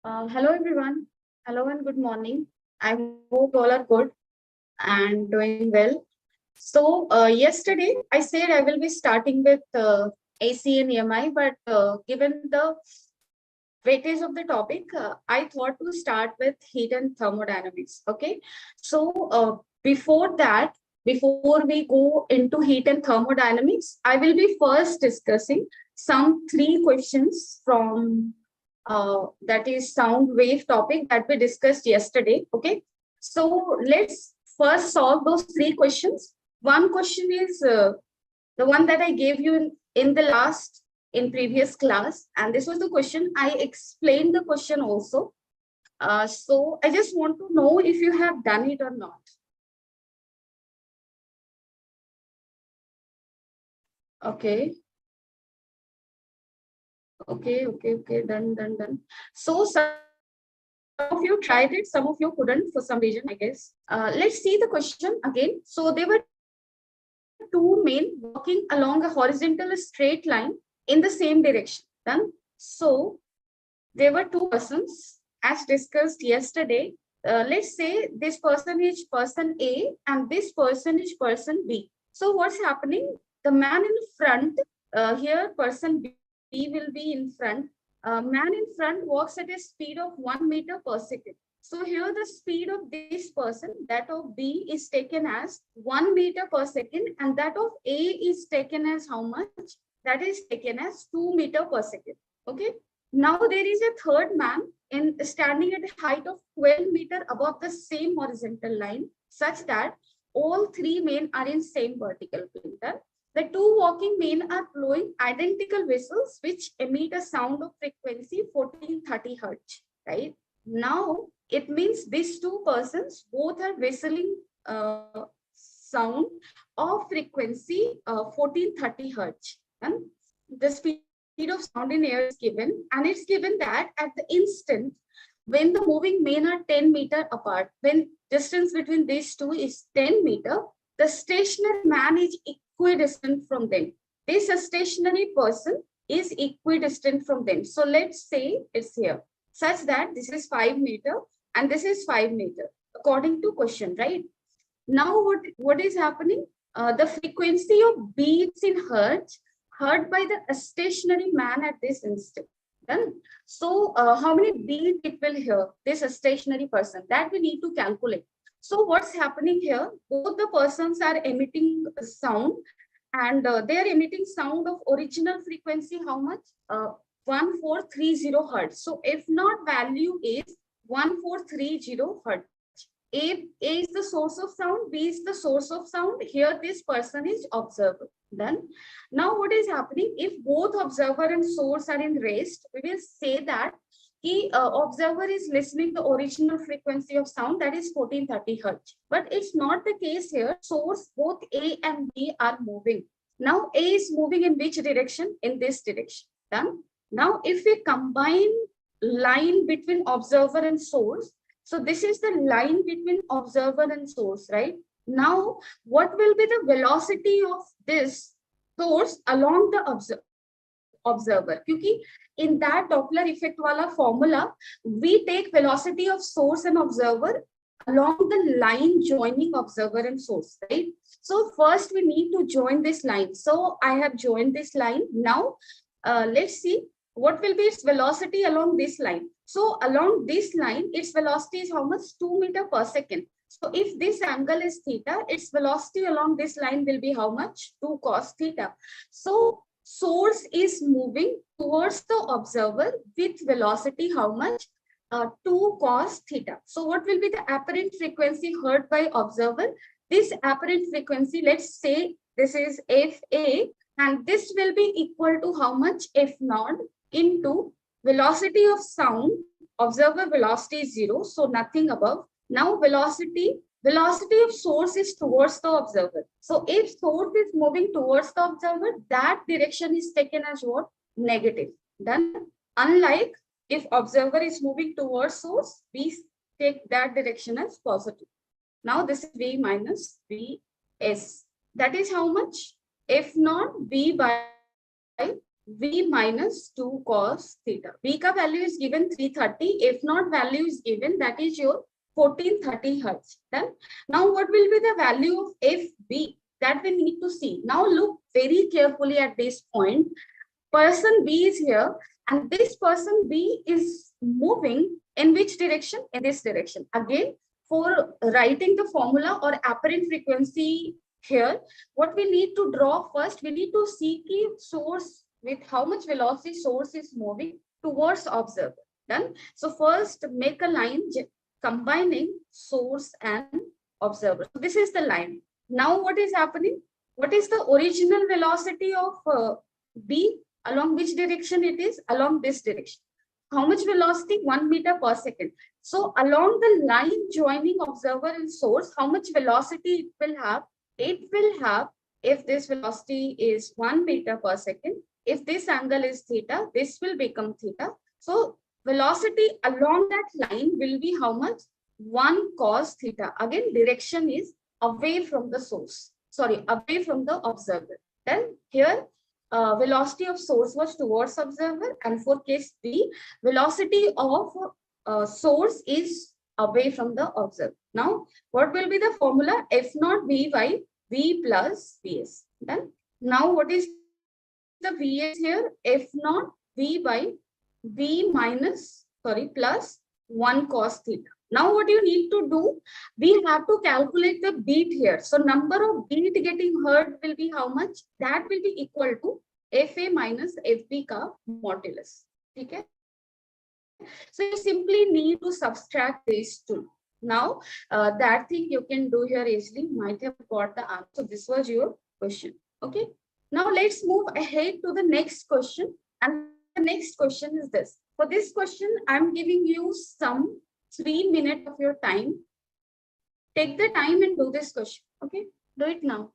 Hello everyone. Hello and good morning. I hope all are good and doing well. So yesterday I said I will be starting with AC and EMI, but given the weightage of the topic, I thought to start with heat and thermodynamics. Okay. So before that, before we go into heat and thermodynamics, I will be first discussing some three questions from that is sound wave topic that we discussed yesterday. Okay. So let's first solve those three questions. One question is the one that I gave you in the last in previous class, and this was the question. I explained the question also. So I just want to know if you have done it or not. Okay. Okay. Done. So some of you tried it, some of you couldn't for some reason, I guess. Let's see the question again. So there were two men walking along a horizontal straight line in the same direction. Done. So there were two persons as discussed yesterday. Let's say this person is person A and this person is person B. So what's happening? The man in front, here person B will be in front. Man in front walks at a speed of 1 meter per second. So here the speed of this person, that of B, is taken as 1 meter per second, and that of A is taken as how much? That is taken as 2 meter per second. Okay. Now there is a third man standing at a height of 12 meter above the same horizontal line, such that all three men are in same vertical plane. The two walking men are blowing identical whistles which emit a sound of frequency 1430 hertz. Right now, it means these two persons both are whistling sound of frequency 1430 hertz. And the speed of sound in air is given, and it's given that at the instant when the moving men are 10 meter apart, when distance between these two is 10 meter, the stationary man is equidistant from them. This stationary person is equidistant from them. So let's say it's here, such that this is 5 meter and this is 5 meter, according to question, right? Now what is happening? The frequency of beats in hertz heard by the stationary man at this instant. Done. So how many beats it will hear, this stationary person, that we need to calculate. So what's happening here? Both the persons are emitting sound, and they are emitting sound of original frequency, how much? 1430 hertz. So if not value is 1430 hertz. A is the source of sound, B is the source of sound. Here this person is observer. Done. Now what is happening? If both observer and source are in rest, we will say that the observer is listening the original frequency of sound, that is 1430 hertz. But it's not the case here. Source, both A and B are moving. Now A is moving in which direction? In this direction. Done. Now if we combine line between observer and source, so this is the line between observer and source, right? Now, what will be the velocity of this source along the observer? Because in that Doppler effect wala formula, we take velocity of source and observer along the line joining observer and source, right? So first we need to join this line. So I have joined this line. Now, let's see what will be its velocity along this line. So along this line, its velocity is how much? 2 meter per second. So if this angle is theta, its velocity along this line will be how much? 2 cos theta. So source is moving towards the observer with velocity how much? 2 cos theta. So what will be the apparent frequency heard by observer? This apparent frequency, let's say this is FA, and this will be equal to how much? F naught into velocity of sound. Observer velocity is 0, so nothing above. Now velocity of source is towards the observer. So if source is moving towards the observer, that direction is taken as what? Negative. Done. Unlike if observer is moving towards source, we take that direction as positive. Now this is V minus Vs. That is how much? F naught V by V minus 2 cos theta. V ka value is given 330. F naught value is given, that is your 1430 hertz. Then now what will be the value of FB? That we need to see. Now look very carefully at this point. Person B is here, and this person B is moving in which direction? In this direction. Again, for writing the formula or apparent frequency here, what we need to draw first, we need to see the source with how much velocity source is moving towards observer. Done. So first make a line combining source and observer. So this is the line. Now what is happening? What is the original velocity of B? Along which direction it is? Along this direction. How much velocity? 1 meter per second. So along the line joining observer and source, how much velocity it will have? It will have, if this velocity is 1 meter per second, if this angle is theta, this will become theta. So velocity along that line will be how much? 1 cos theta. Again, direction is away from the source. Sorry, away from the observer. Then here velocity of source was towards observer, and for case B, velocity of source is away from the observer. Now, what will be the formula? F naught V by V plus Vs. Then, now what is the Vs here? F naught V by V minus, plus 1 cos theta. Now what you need to do, we have to calculate the beat here. So number of beat getting heard will be how much? That will be equal to FA minus FB ka modulus. Okay? So you simply need to subtract these two. Now that thing you can do here easily, might have got the answer. So this was your question. Okay. Now let's move ahead to the next question. And the next question is this. For this question, I'm giving you some 3 minutes of your time. Take the time and do this question. Okay. Do it now.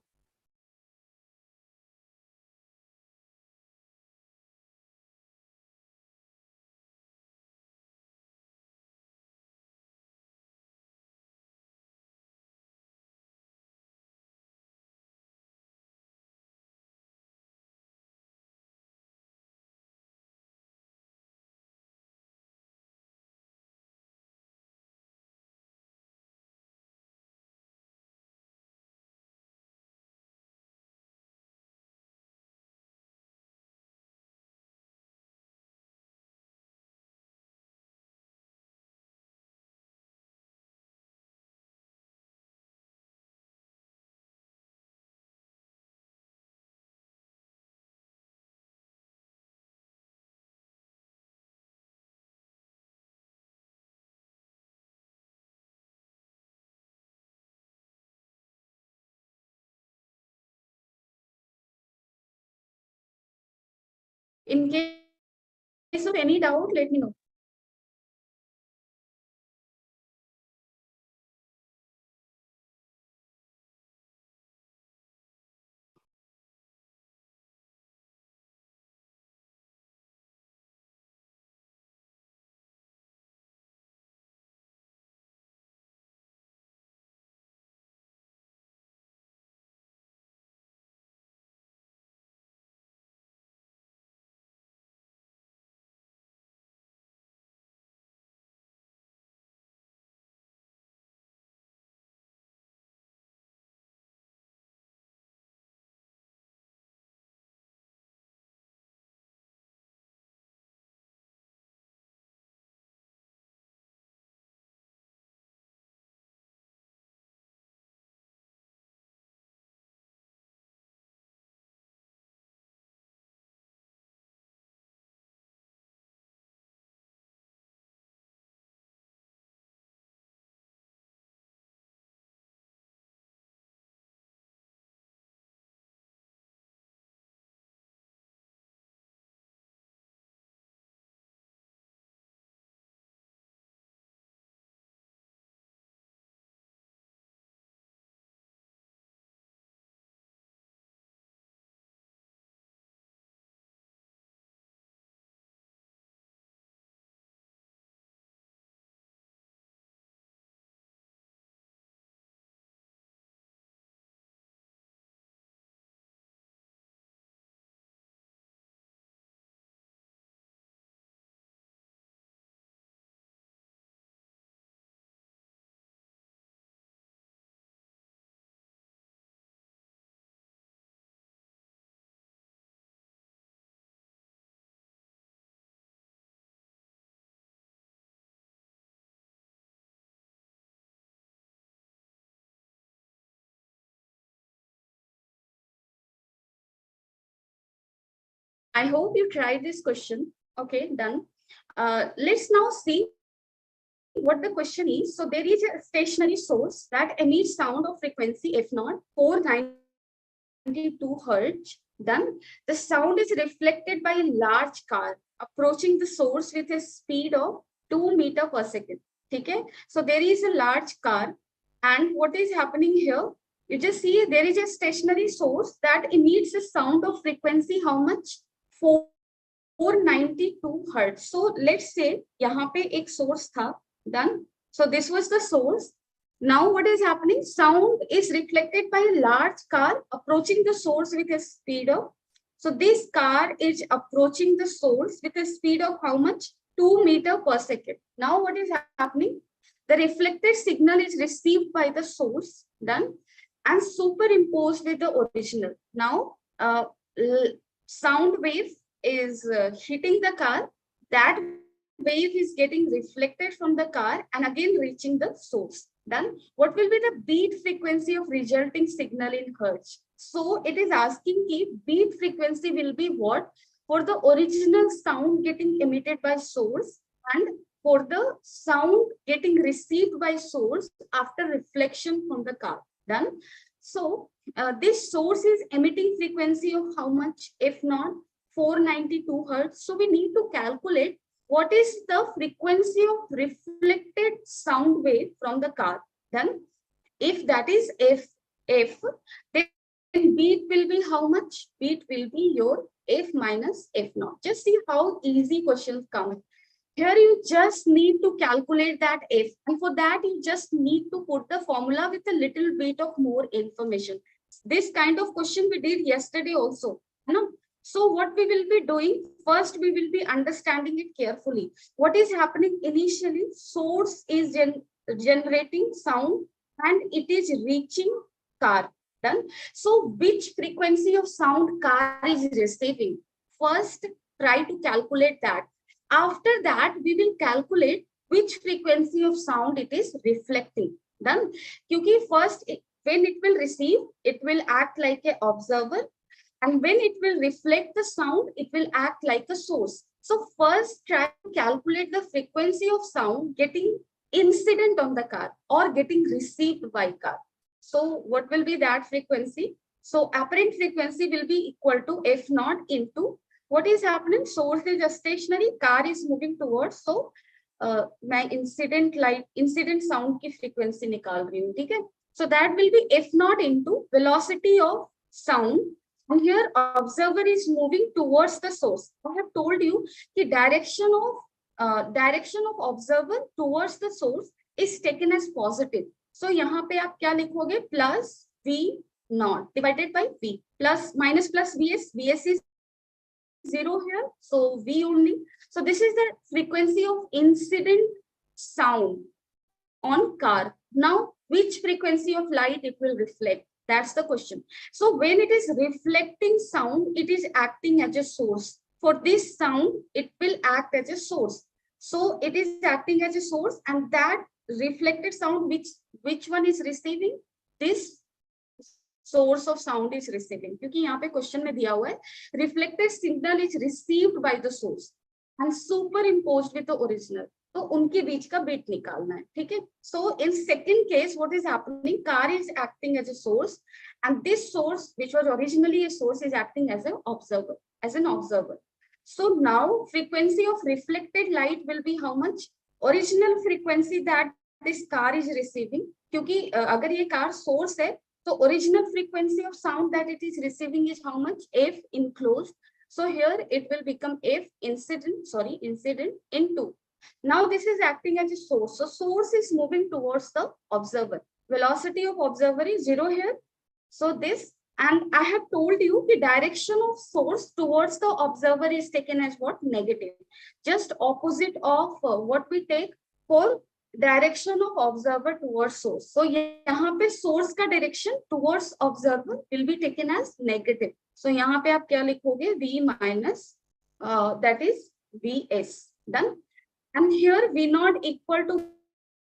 In case of any doubt, let me know. I hope you tried this question. Okay, done. Let's now see what the question is. So there is a stationary source that emits sound of frequency F naught, 492 hertz. Then the sound is reflected by a large car approaching the source with a speed of 2 meters per second. Okay, so there is a large car, and what is happening here? You just see there is a stationary source that emits a sound of frequency how much? 492 hertz. So let's say यहाँ पे एक source था. Done. So this was the source. Now what is happening? Sound is reflected by a large car approaching the source with a speed of. So this car is approaching the source with a speed of how much? 2 meters per second. Now what is happening? The reflected signal is received by the source. Done. And superimposed with the original. Now sound wave is hitting the car. That wave is getting reflected from the car and again reaching the source. Then what will be the beat frequency of resulting signal in hertz? So it is asking if beat frequency will be what for the original sound getting emitted by source and for the sound getting received by source after reflection from the car. Done. So this source is emitting frequency of how much? If not 492 hertz. So we need to calculate what is the frequency of reflected sound wave from the car. Then if that is F, then beat will be how much? Beat will be your F minus F naught. Just see how easy questions come. Here you just need to calculate that F, and for that you just need to put the formula with a little bit of more information. This kind of question we did yesterday also. No? So what we will be doing, first we will be understanding it carefully. What is happening initially? Source is generating sound and it is reaching car. Done. So which frequency of sound car is receiving? First, try to calculate that. After that, we will calculate which frequency of sound it is reflecting. Done. Because first, when it will receive, it will act like an observer. And when it will reflect the sound, it will act like a source. So first, try to calculate the frequency of sound getting incident on the car or getting received by car. So what will be that frequency? So apparent frequency will be equal to F naught into what is happening? Source is a stationary, car is moving towards. So my incident sound की frequency निकाल रही हूँ, ठीक है? So that will be F naught into velocity of sound. And here observer is moving towards the source. I have told you the direction of observer towards the source is taken as positive. So यहाँ पे आप क्या लिखोगे? Plus V naught divided by V plus minus plus Vs. Vs is 0 here, so V only. So this is the frequency of incident sound on car. Now, which frequency of light it will reflect? That's the question. So when it is reflecting sound, it is acting as a source. For this sound, it will act as a source. So it is acting as a source, and that reflected sound, which one is receiving? This source of sound is receiving. क्योंकि यहाँ पे question में दिया हुआ है reflected signal is received by the source and superimposed with the original. तो उनके बीच का bit निकालना है, ठीक है? So in second case, what is happening? Car is acting as a source, and this source, which was originally a source, is acting as an observer. So now frequency of reflected light will be how much? Original frequency that this car is receiving. क्योंकि अगर ये car source है, so original frequency of sound that it is receiving is how much? F enclosed. So here it will become F incident into. Now this is acting as a source. So source is moving towards the observer. Velocity of observer is 0 here. So this, and I have told you the direction of source towards the observer is taken as what? Negative. Just opposite of what we take for direction of observer towards source. So यहाँ पे source का direction towards observer will be taken as negative. So यहाँ पे आप क्या लिखोगे? V minus that is Vs. Done. And here V naught equal to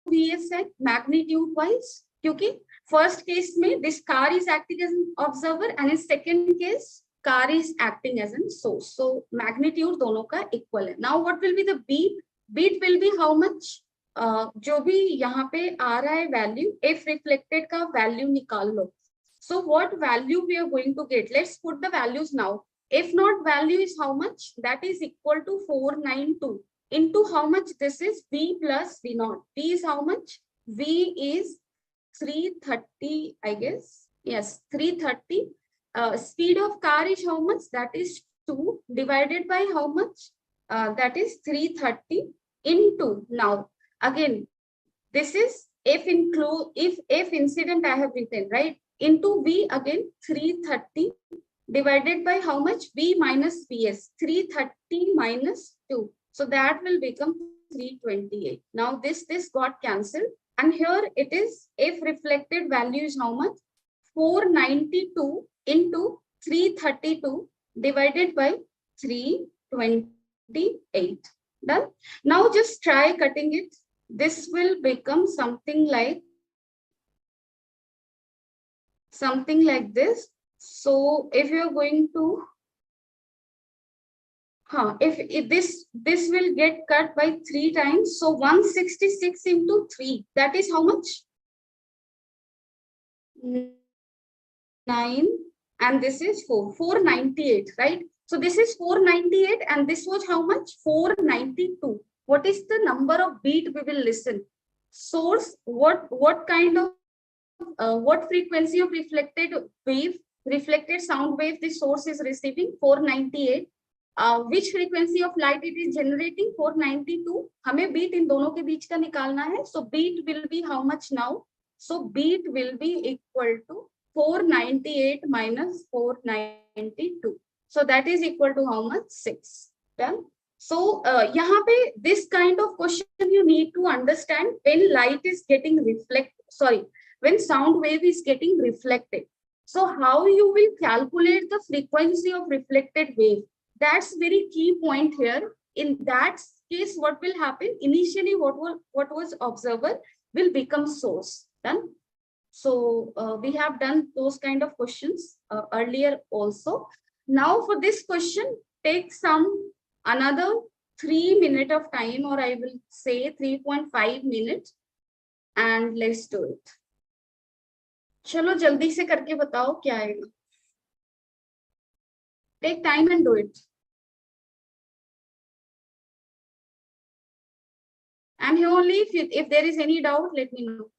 Vs है magnitude wise. क्योंकि first case में this car is acting as an observer, and in second case car is acting as a source. So magnitude दोनों का equal है. Now what will be the beat? Beat will be how much? जो भी यहाँ पे आ रहा है value, if reflected का value निकाल लो. So what value we are going to get? Let's put the values now. If not value is how much? That is equal to 492 into how much? This is V plus V naught. V is how much? V is 330, I guess. Yes, 330. Speed of car is how much? That is 2 divided by how much? That is 330 into. Now, again, this is if incident I have written, right? Into V again 330 divided by how much? V minus Vs. 330 minus 2. So that will become 328. Now this got cancelled. And here it is, if reflected value is how much? 492 into 332 divided by 328. Done. Now just try cutting it. This will become something like this. So if you're going to, if this will get cut by 3 times, so 166 into 3, that is how much? 9, and this is 498, right? So this is 498 and this was how much? 492. What is the number of beat we will listen? Source, what kind of what frequency of reflected sound wave the source is receiving? 498. Which frequency of light it is generating? 492. हमें beat इन दोनों के बीच का निकालना है. So beat will be how much now? So beat will be equal to 498 minus 492. So that is equal to how much? 6. Done. So यहाँ पे this kind of question you need to understand when light is getting when sound wave is getting reflected. So how you will calculate the frequency of reflected wave? That's very key point here. In that case, what will happen? Initially, what was observer will become source. Done. So we have done those kind of questions earlier also. Now for this question, take another 3 minutes of time, or I will say 3.5 minutes, and let's do it. चलो जल्दी से करके बताओ क्या आएगा. Take time and do it. I'm here only. If there is any doubt, let me know.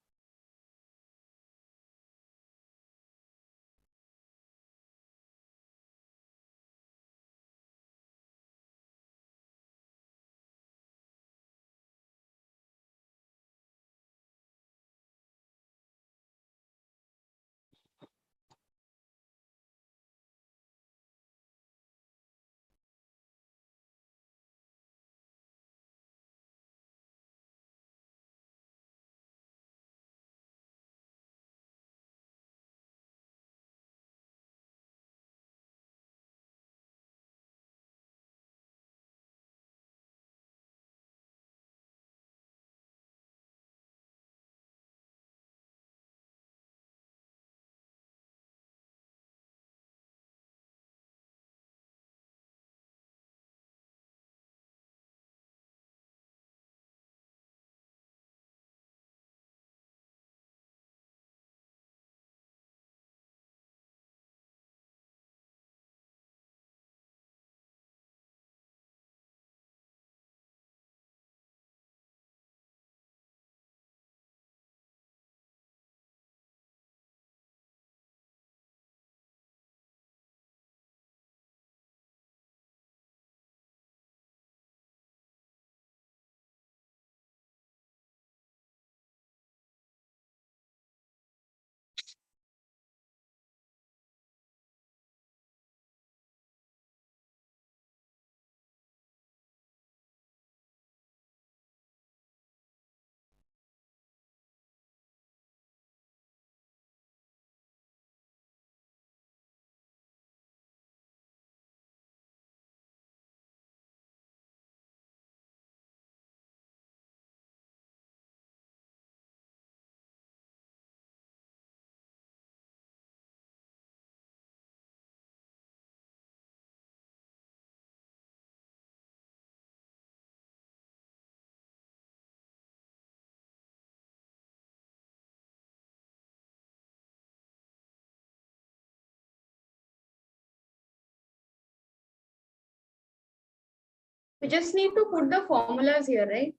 We just need to put the formulas here, right?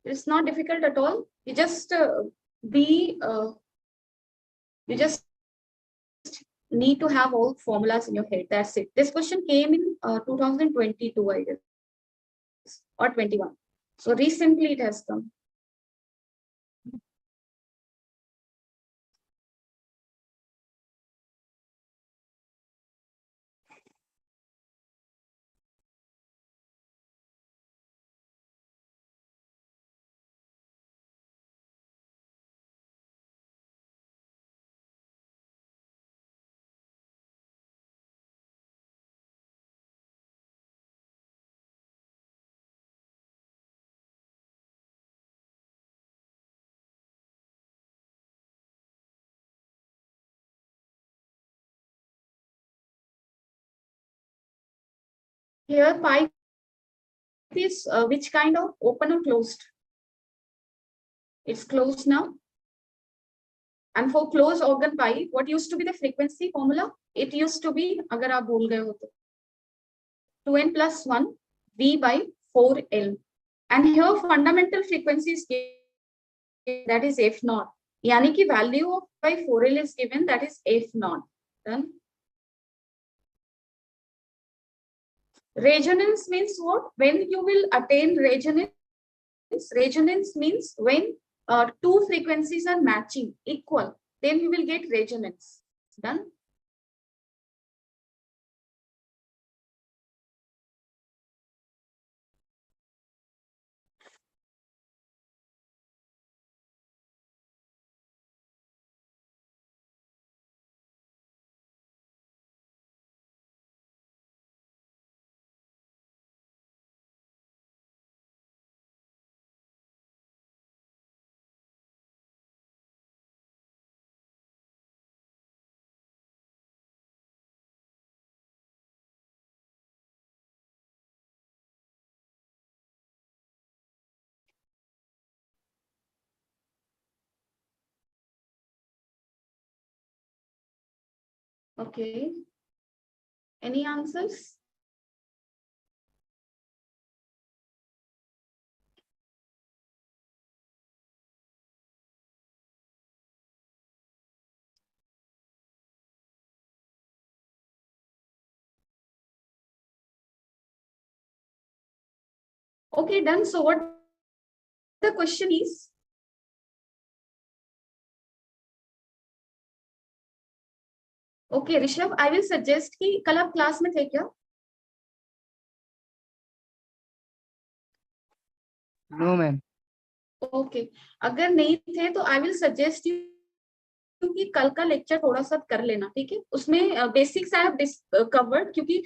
It's not difficult at all. You just be, you just need to have all formulas in your head. That's it. This question came in 2022, I guess, or 21. So recently it has come. Here, pipe is which kind of open or closed? It's closed now. And for closed organ pipe, what used to be the frequency formula? It used to be, agar aap bhul gaye ho to, 2n plus 1 V by 4L. And here fundamental frequency is given, that is F naught. Yani ki value of by 4L is given, that is F naught. Done. Resonance means what? When you will attain resonance, resonance means when two frequencies are matching, equal, then you will get resonance. Done. Okay. Any answers? Okay, done. So what the question is? Okay, Rishabh, I will suggest कि कल आप class में थे क्या? No, ma'am. Okay, अगर नहीं थे तो I will suggest you कि कल का लेक्चर थोड़ा सा कर लेना, ठीक है? उसमें बेसिक्स आई हैव कवर्ड, क्योंकि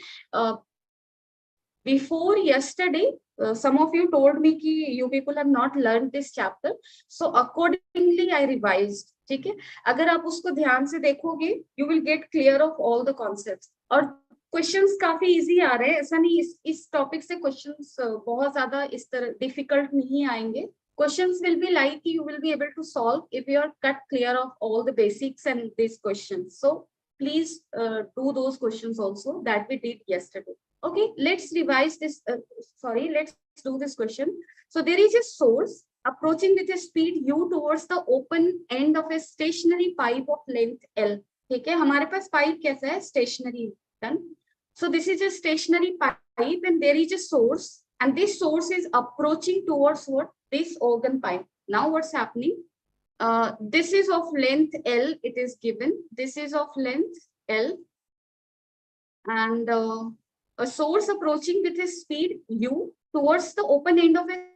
before yesterday some of you told me कि you people have not learned this chapter, so accordingly I revised. ठीक है? अगर आप उसको ध्यान से देखोगे you will get clear of all the concepts. और क्वेश्चंस काफी इजी आ रहे हैं, ऐसा नहीं इस टॉपिक से क्वेश्चंस बहुत ज्यादा इस तरह डिफिकल्ट नहीं आएंगे. Questions will be like you will be able to solve if you are cut clear of all the basics and these questions. So please do those questions also that we did yesterday. Okay, let's revise this. Let's do this question. So there is a source approaching with a speed u towards the open end of a stationary pipe of length L. ठीक है, हमारे पास pipe कैसा है? Stationary. Done. So this is a stationary pipe and there is a source, and this source is approaching towards what? This organ pipe. Now what's happening? This is of length L, it is given. This is of length L, and a source approaching with a speed u towards the open end of a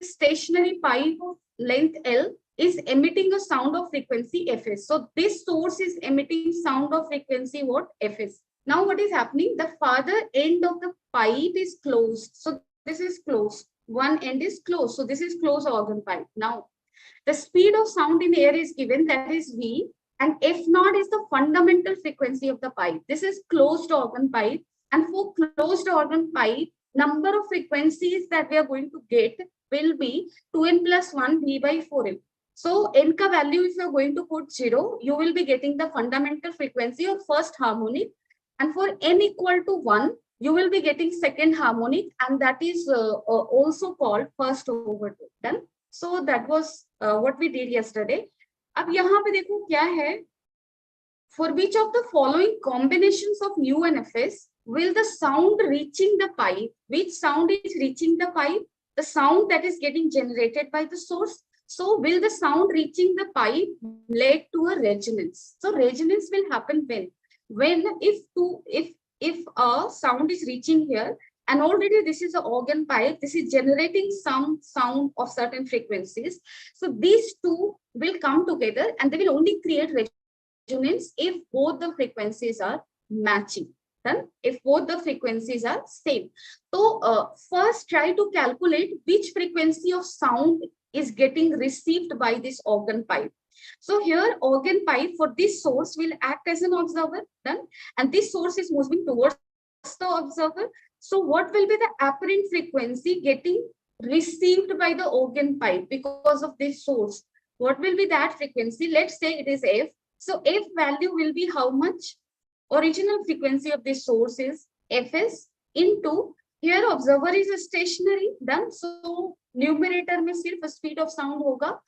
stationary pipe of length L is emitting a sound of frequency Fs. So this source is emitting sound of frequency what? Fs. Now what is happening? The farther end of the pipe is closed. So this is closed. One end is closed. So this is closed organ pipe. Now the speed of sound in air is given, that is V, and F naught is the fundamental frequency of the pipe. This is closed organ pipe, and for closed organ pipe, number of frequencies that we are going to get will be 2n plus 1 V by 4L. So n ka value, if you are going to put 0, you will be getting the fundamental frequency of first harmonic, and for n equal to 1, you will be getting second harmonic, and that is also called first over 2. Done. So that was what we did yesterday. अब यहाँ पे देखो क्या है, for which of the following combinations of U and Fs will the sound reaching the pipe, which sound is reaching the pipe? The sound that is getting generated by the source. So will the sound reaching the pipe lead to a resonance? So resonance will happen when if a sound is reaching here, and already this is an organ pipe, this is generating some sound of certain frequencies. So these two will come together and they will only create resonance if both the frequencies are matching. Then if both the frequencies are same. So first try to calculate which frequency of sound is getting received by this organ pipe. So here organ pipe for this source will act as an observer, done, and this source is moving towards the observer. So what will be the apparent frequency getting received by the organ pipe because of this source? What will be that frequency? Let's say it is F. So F value will be how much? Original frequency of this source is Fs into, here observer is stationary, done. So numerator में सिर्फ speed of sound होगा,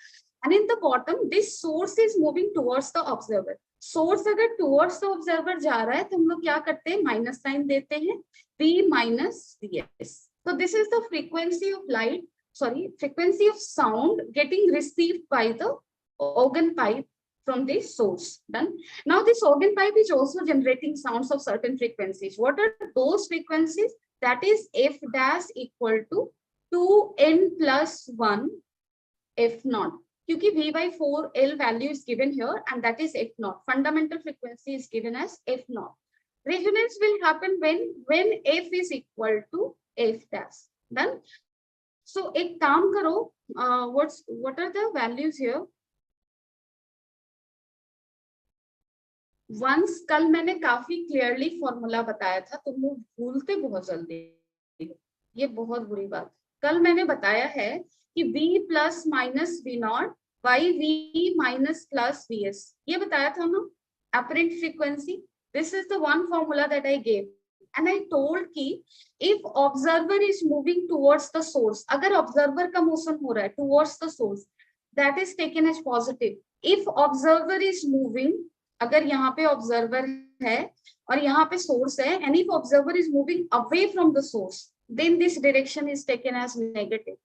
and in the bottom this source is moving towards the observer. Source अगर towards the observer जा रहा है तो हम लोग क्या करते हैं, माइनस साइन देते हैं, V minus Vs. So this is the frequency of light, frequency of sound getting received by the organ pipe from this source. Done. Now this organ pipe is also generating sounds of certain frequencies. What are those frequencies? That is F dash equal to 2n plus 1 F naught. Because V by 4 L value is given here, and that is F naught. Fundamental frequency is given as F naught. Resonance will happen when F is equal to F dash. Done. So एक काम करो, what are the values here? Once कल मैंने काफी clearly formula बताया था, तुम लोग भूलते बहुत जल्दी, ये बहुत बुरी बात। कल मैंने बताया है कि V plus minus V not by V minus plus VS, ये बताया था ना, apparent frequency. This is the one formula that I gave, and I told कि if observer is moving towards the source, अगर observer का motion हो रहा है towards the source, that is taken as positive. If observer is moving, अगर यहाँ पे observer है और यहाँ पे सोर्स है, and if observer is moving away from the source, then this direction is taken as negative.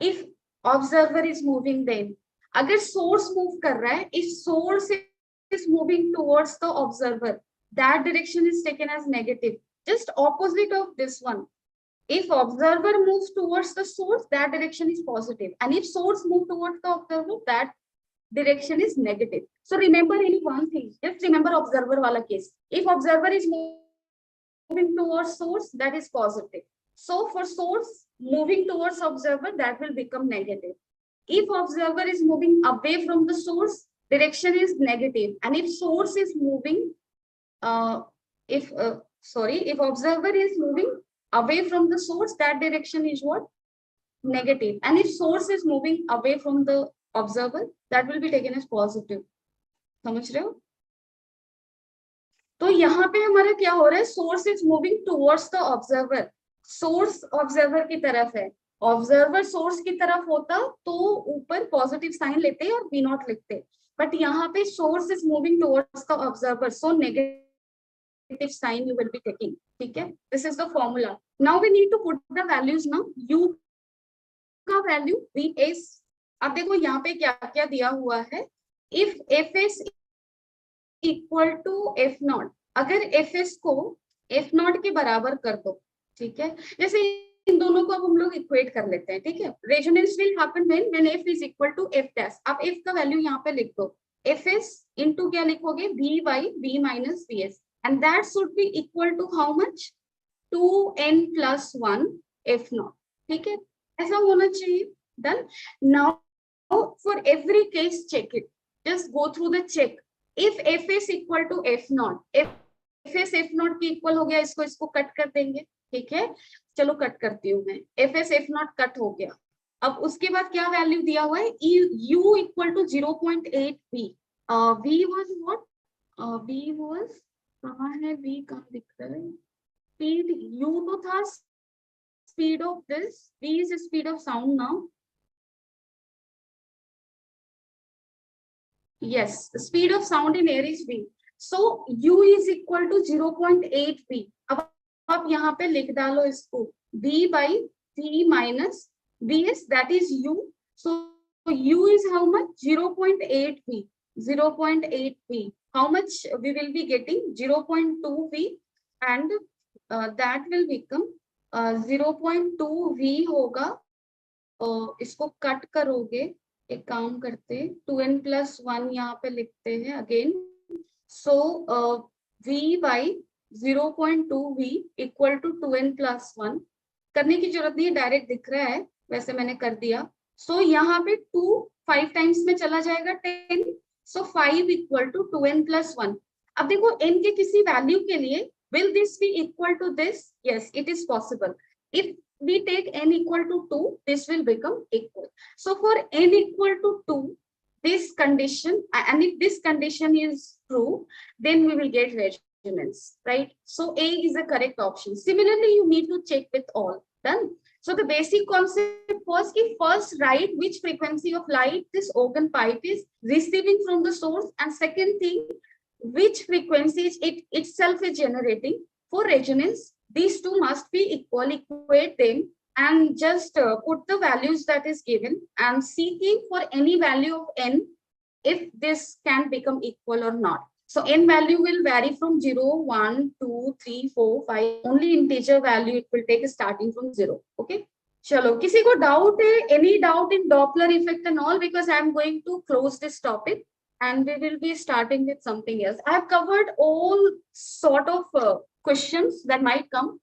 If observer is moving, then अगर source move कर रहा है, if source is moving towards the observer, that direction is taken as negative. Just opposite of this one. If observer moves towards the source, that direction is positive, and if source moves towards the observer, that direction is negative. So remember only one thing, just remember observer wala case. If observer is moving towards source, that is positive. So for source moving towards observer, that will become negative. If observer is moving away from the source, direction is negative. And if source is moving, if observer is moving away from the source, that direction is what? Negative. And if source is moving away from the observer, that will be taken as positive. समझ रहे हो? तो यहाँ पे हमारा क्या हो रहा है, source is moving towards the observer, source observer की तरफ है, ऑब्जर्वर सोर्स की तरफ होता तो ऊपर पॉजिटिव साइन लेते और वी नॉट लिखते, बट यहाँ पे source is moving towards the observer, so negative sign you will be taking. ठीक है, this is the formula. Now we need to put the values. Now you का value v s. अब देखो यहाँ पे क्या क्या दिया हुआ है. If f s equal to f naught, अगर एफ एस को एफ नॉट के बराबर कर दो, ठीक है, जैसे इन दोनों को अब हम लोग इक्वेट कर लेते हैं. ठीक है, resonance will happen when f is equal to f dash. आप एफ का वैल्यू यहाँ पे लिख दो, एफ एस इंटू क्या लिखोगे, v by v minus v s, and that should be equal to how much, 2n plus 1 f naught. ठीक है, ऐसा होना चाहिए. Done. Now for every case check it, just go through the check. If fs equal to f naught, fs f naught की equal हो गया, इसको cut कर देंगे. ठीक है, चलो कट करती हूँ मैं. fs f naught कट हो गया. अब उसके बाद क्या वैल्यू दिया हुआ है, u equal to 0.8 v. v was what? v was कहाँ है, v कहाँ दिख रहा है, speed u तो था speed of this, v is the speed of sound now. Yes, the speed of sound in air is v. So u is equal to 0.8 v. अब आप यहाँ पे लिख डालो इसको, v by v minus vs, that is u. So u is how much? 0.8 v. 0.8 v. How much we will be getting? 0.2 v, and that will become 0.2 v होगा. इसको cut करोगे, एक काम करते, 2n+1 यहाँ पे लिखते हैं again. So v by 0.2 v equal to 2n+1. करने की जरूरत नहीं है, डायरेक्ट दिख रहा है, वैसे मैंने कर दिया. सो यहाँ पे 2 5 टाइम्स में चला जाएगा 10. सो 5 इक्वल टू 2n+1. अब देखो n के किसी वैल्यू के लिए will this be equal to this? Yes, it is possible. If we take n equal to 2, this will become equal. So for n equal to 2, this condition, and if this condition is true, then we will get resonance, right? So A is the correct option. Similarly, you need to check with all. Done. So the basic concept was कि first write which frequency of light this organ pipe is receiving from the source, and second thing, which frequencies it itself is generating. For resonance, these two must be equal. Equate them and just put the values that is given and seeking for any value of n if this can become equal or not. So n value will vary from 0, 1, 2, 3, 4, 5. Only integer value it will take starting from 0. Okay. चलो, किसी को doubt है? Any doubt in Doppler effect and all? Because I am going to close this topic and we will be starting with something else. I have covered all sort of questions that might come.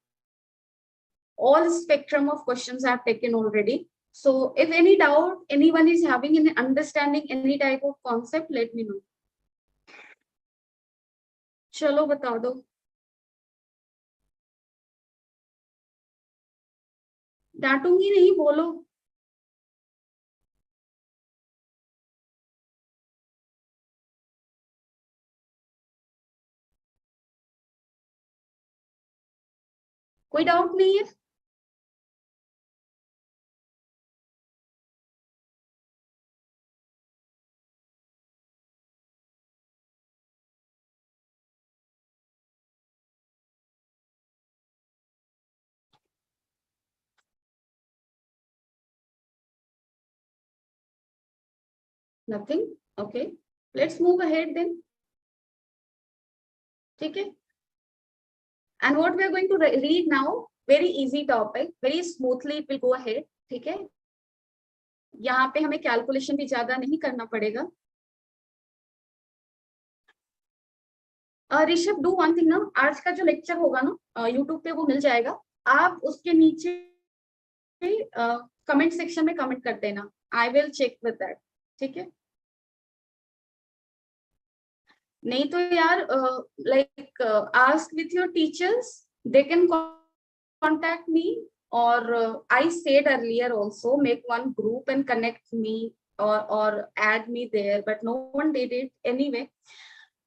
All spectrum of questions I have taken already. So if any doubt, anyone is having an understanding any type of concept, let me know. चलो बता दो. डांटूंगी नहीं, बोलो. कोई doubt नहीं है? Nothing. Okay, let's move ahead then. Okay. And what we are going to read now, very easy topic, very smoothly it will go ahead. ठीक है, यहाँ पे हमें कैलकुलेशन भी ज्यादा नहीं करना पड़ेगा. ऋषभ, डू वन थिंग ना, आज का जो लेक्चर होगा ना यूट्यूब पे वो मिल जाएगा. आप उसके नीचे कमेंट सेक्शन में कमेंट कर देना. I will check with that. ठीक है, नहीं तो यार like ask with your teachers, they can contact me, or I said earlier also, make one group and connect me or add me there, but no one did it anyway.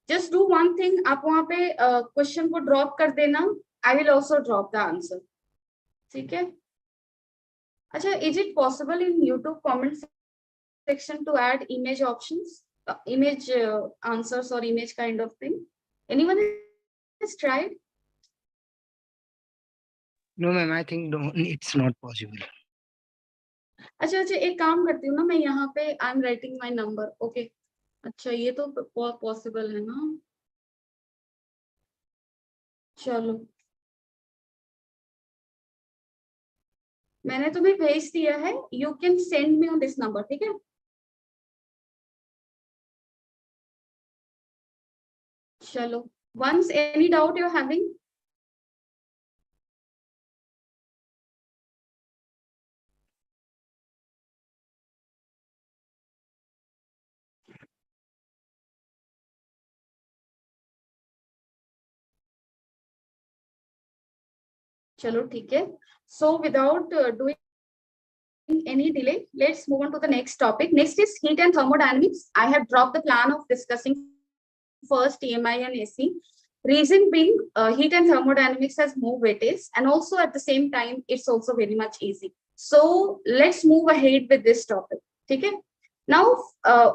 Just do one thing, आप वहाँ पे question को drop कर देना. I will also drop the answer. ठीक है. अच्छा, is it possible in YouTube comment section to add image options? Image answers or image kind of thing? Anyone has tried? No ma'am, I think no, it's not possible. अच्छा, एक काम करती हूँ ना, मैं यहाँ पे I am writing my number. Okay, अच्छा ये तो पॉसिबल है ना. चलो, मैंने तुम्हें भेज दिया है. You can send me on this number. ठीक है, चलो. Once any doubt you're having? चलो ठीक है. So without doing any delay, let's move on to the next topic. Next is heat and thermodynamics. I have dropped the plan of discussing first EMI and AC. Reason being, heat and thermodynamics has more weightage, and also at the same time, it's also very much easy. So let's move ahead with this topic. Okay. Now,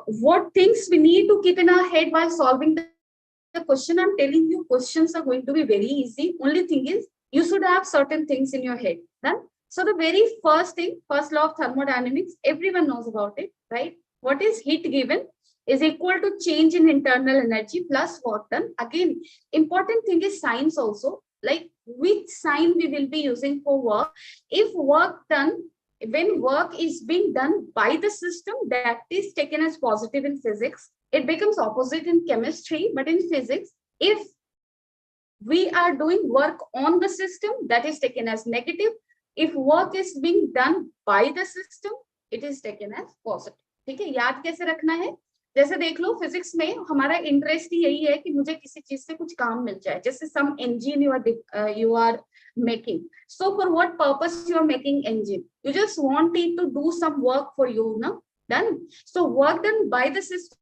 what things we need to keep in our head while solving the question? I'm telling you, questions are going to be very easy. Only thing is, you should have certain things in your head. Done. So the very first thing, first law of thermodynamics, everyone knows about it, right? What is heat given is equal to change in internal energy plus work done. Again, important thing is signs also, like which sign we will be using for work. If work done, when work is being done by the system, that is taken as positive in physics. It becomes opposite in chemistry, but in physics, if we are doing work on the system, that is taken as negative. If work is being done by the system, it is taken as positive. ठीक है, याद कैसे रखना है? जैसे देख लो, physics में हमारा इंटरेस्ट ही यही है कि मुझे किसी चीज से कुछ काम मिल जाए. जैसे सम engine you are making. So for what purpose you are making engine? You just want it to do some work for you, no? Done. So work done by the system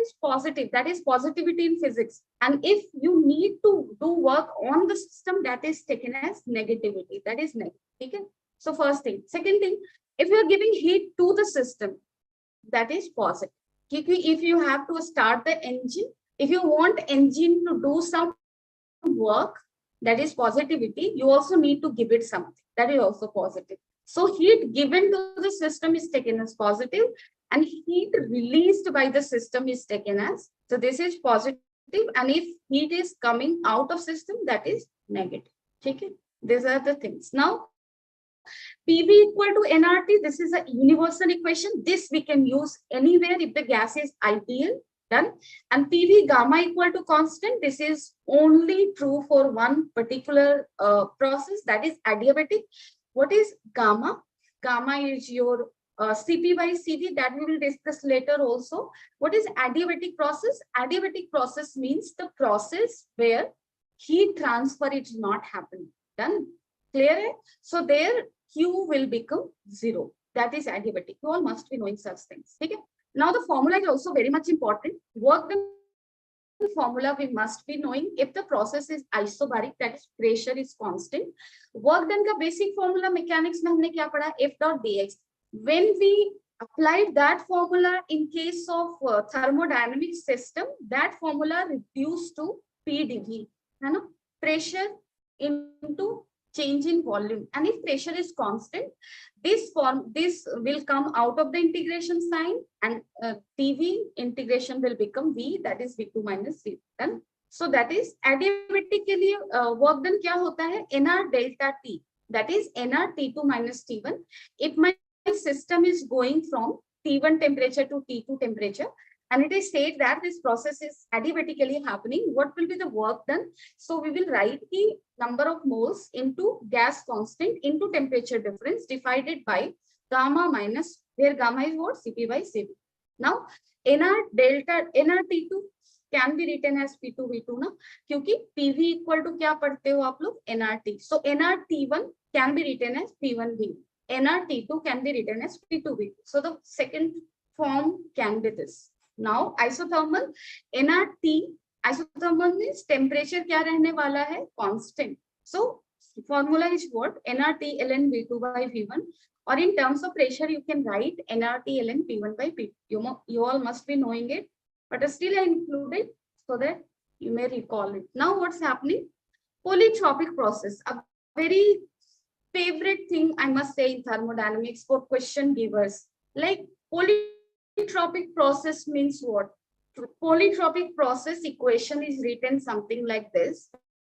is positive. That is positivity in physics. And if you need to do work on the system, that is taken as negativity. That is negative. Okay? So first thing. Second thing, if you are giving heat to the system, that is positive. If you have to start the engine, if you want engine to do some work, that is positivity, you also need to give it something. That is also positive. So heat given to the system is taken as positive, and heat released by the system is taken as, so this is positive, and if heat is coming out of system, that is negative. Okay? These are the things. Now, PV equal to nRT, this is a universal equation. This we can use anywhere if the gas is ideal. Done. And PV gamma equal to constant. This is only true for one particular process, that is adiabatic. What is gamma? Gamma is your Cp by Cv, that we will discuss later also. What is adiabatic process? Adiabatic process means the process where heat transfer is not happening. Done. Clear? So there Q will become 0. That is adiabatic. You all must be knowing such things. Okay? Now the formula is also very much important. Work done formula we must be knowing. If the process is isobaric, that is pressure is constant. Work done का basic formula mechanics में हमने क्या पढ़ा? F dot dx. When we applied that formula in case of thermodynamic system, that formula reduced to PdV. है ना? Pressure into change in volume, and if pressure is constant, this will come out of the integration sign, and PV integration will become V, that is V2 minus V1. So that is adiabatic के लिए work done क्या होता है? NR delta T, that is NR T2 minus T1. If my system is going from T1 temperature to T2 temperature, and it is said that this process is adiabatically happening, what will be the work done? So we will write the number of moles into gas constant into temperature difference divided by gamma minus, where gamma is what? Cp by Cv. Now, NR delta, NRT2 can be written as P2 V2 ना, क्योंकि PV equal to क्या पढ़ते हो आप लोग? NRT. So NRT1 can be written as P1 V. NRT2 can be written as P2 V2. So the second form can be this. Now isothermal, NRT, isothermal means temperature क्या रहने वाला है? Constant. So formula is what? NRT ln V2 by V1, or in terms of pressure you can write NRT ln P1 by P2. You all must be knowing it, but still I included so that you may recall it. Now what's happening? Polytropic process, a very favorite thing I must say in thermodynamics for question givers. Like polytropic process means what? Polytropic process equation is written something like this,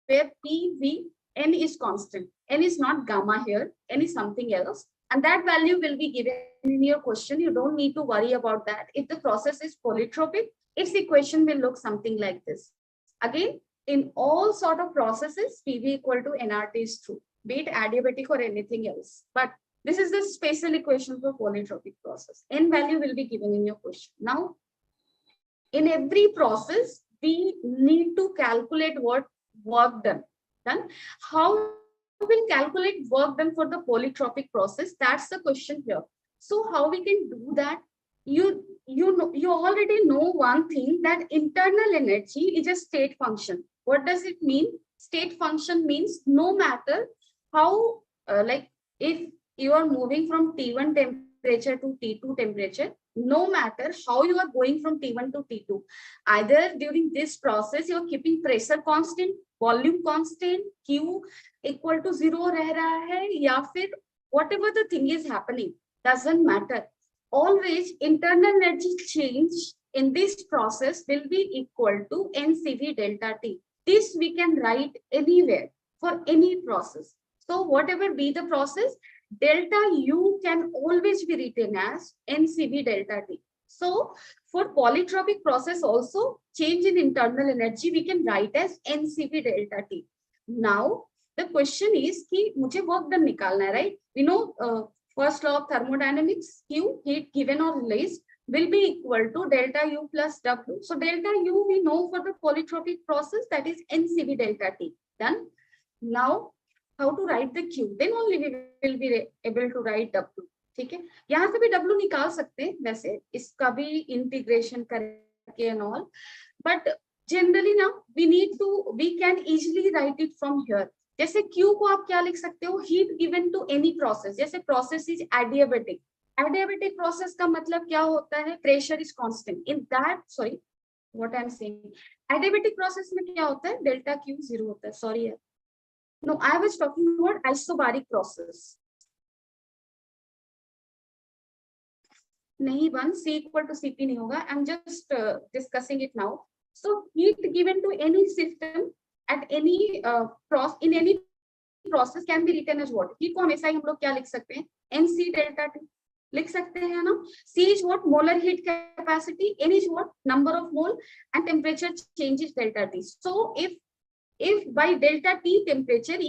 where PV, N is constant. N is not gamma here, N is something else. And that value will be given in your question. You don't need to worry about that. If the process is polytropic, its equation will look something like this. Again, in all sort of processes, PV equal to nRT is true, be it adiabatic or anything else. But this is the special equation for polytropic process. N value will be given in your question. Now, in every process, we need to calculate what work done. How will calculate work done for the polytropic process? That's the question here. So how we can do that? You you already know one thing, that internal energy is a state function. What does it mean? State function means no matter how, like if you are moving from T1 temperature to T2 temperature, no matter how you are going from T1 to T2, either during this process you are keeping pressure constant, volume constant, Q equal to 0 रह रहा है, या फिर whatever the thing is happening, doesn't matter. Always internal energy change in this process will be equal to NCV delta T. This we can write anywhere for any process. So whatever be the process, delta U can always be written as NCV delta T. So for polytropic process also, change in internal energy we can write as NCV delta T. Now the question is कि मुझे work done निकालना है, right? We know first law of thermodynamics, Q, heat given or released, will be equal to delta U plus W. So delta U we know for the polytropic process, that is NCV delta T. Done. Now how to write the Q? Then only we will be able to write W. ठीक है, यहाँ से भी W निकाल सकते हैं, वैसे इसका भी इंटीग्रेशन करके and all, but generally now we can easily write it from here. जैसे Q को आप क्या लिख सकते हो? Heat given to any process. जैसे process is adiabatic. Adiabatic process का मतलब क्या होता है? Pressure is constant. In that, sorry, what I'm saying, adiabatic process में क्या होता है? Delta Q 0 होता है. Sorry यार. No, I was talking about isobaric process. नहीं बन, C equal to Cp नहीं होगा. I'm just discussing it now. So heat given to any system at any in any process can be written as what? Heat को हमेशा ही हम लोग क्या लिख सकते हैं? NC delta T लिख सकते हैं ना? C is what? Molar heat capacity. N is what? Number of mole, and temperature changes delta T. So if by delta T temperature if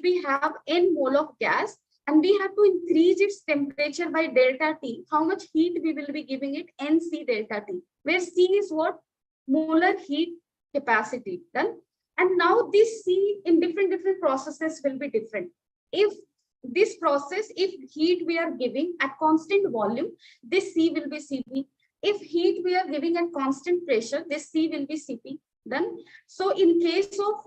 we have N mole of gas and we have to increase its temperature by delta T, how much heat we will be giving it? NC delta T, where C is what? Molar heat capacity. Done. And now this C in different processes will be different. If this process, if heat we are giving at constant volume, this C will be Cp. If heat we are giving at constant pressure, this C will be Cp. Done. So in case of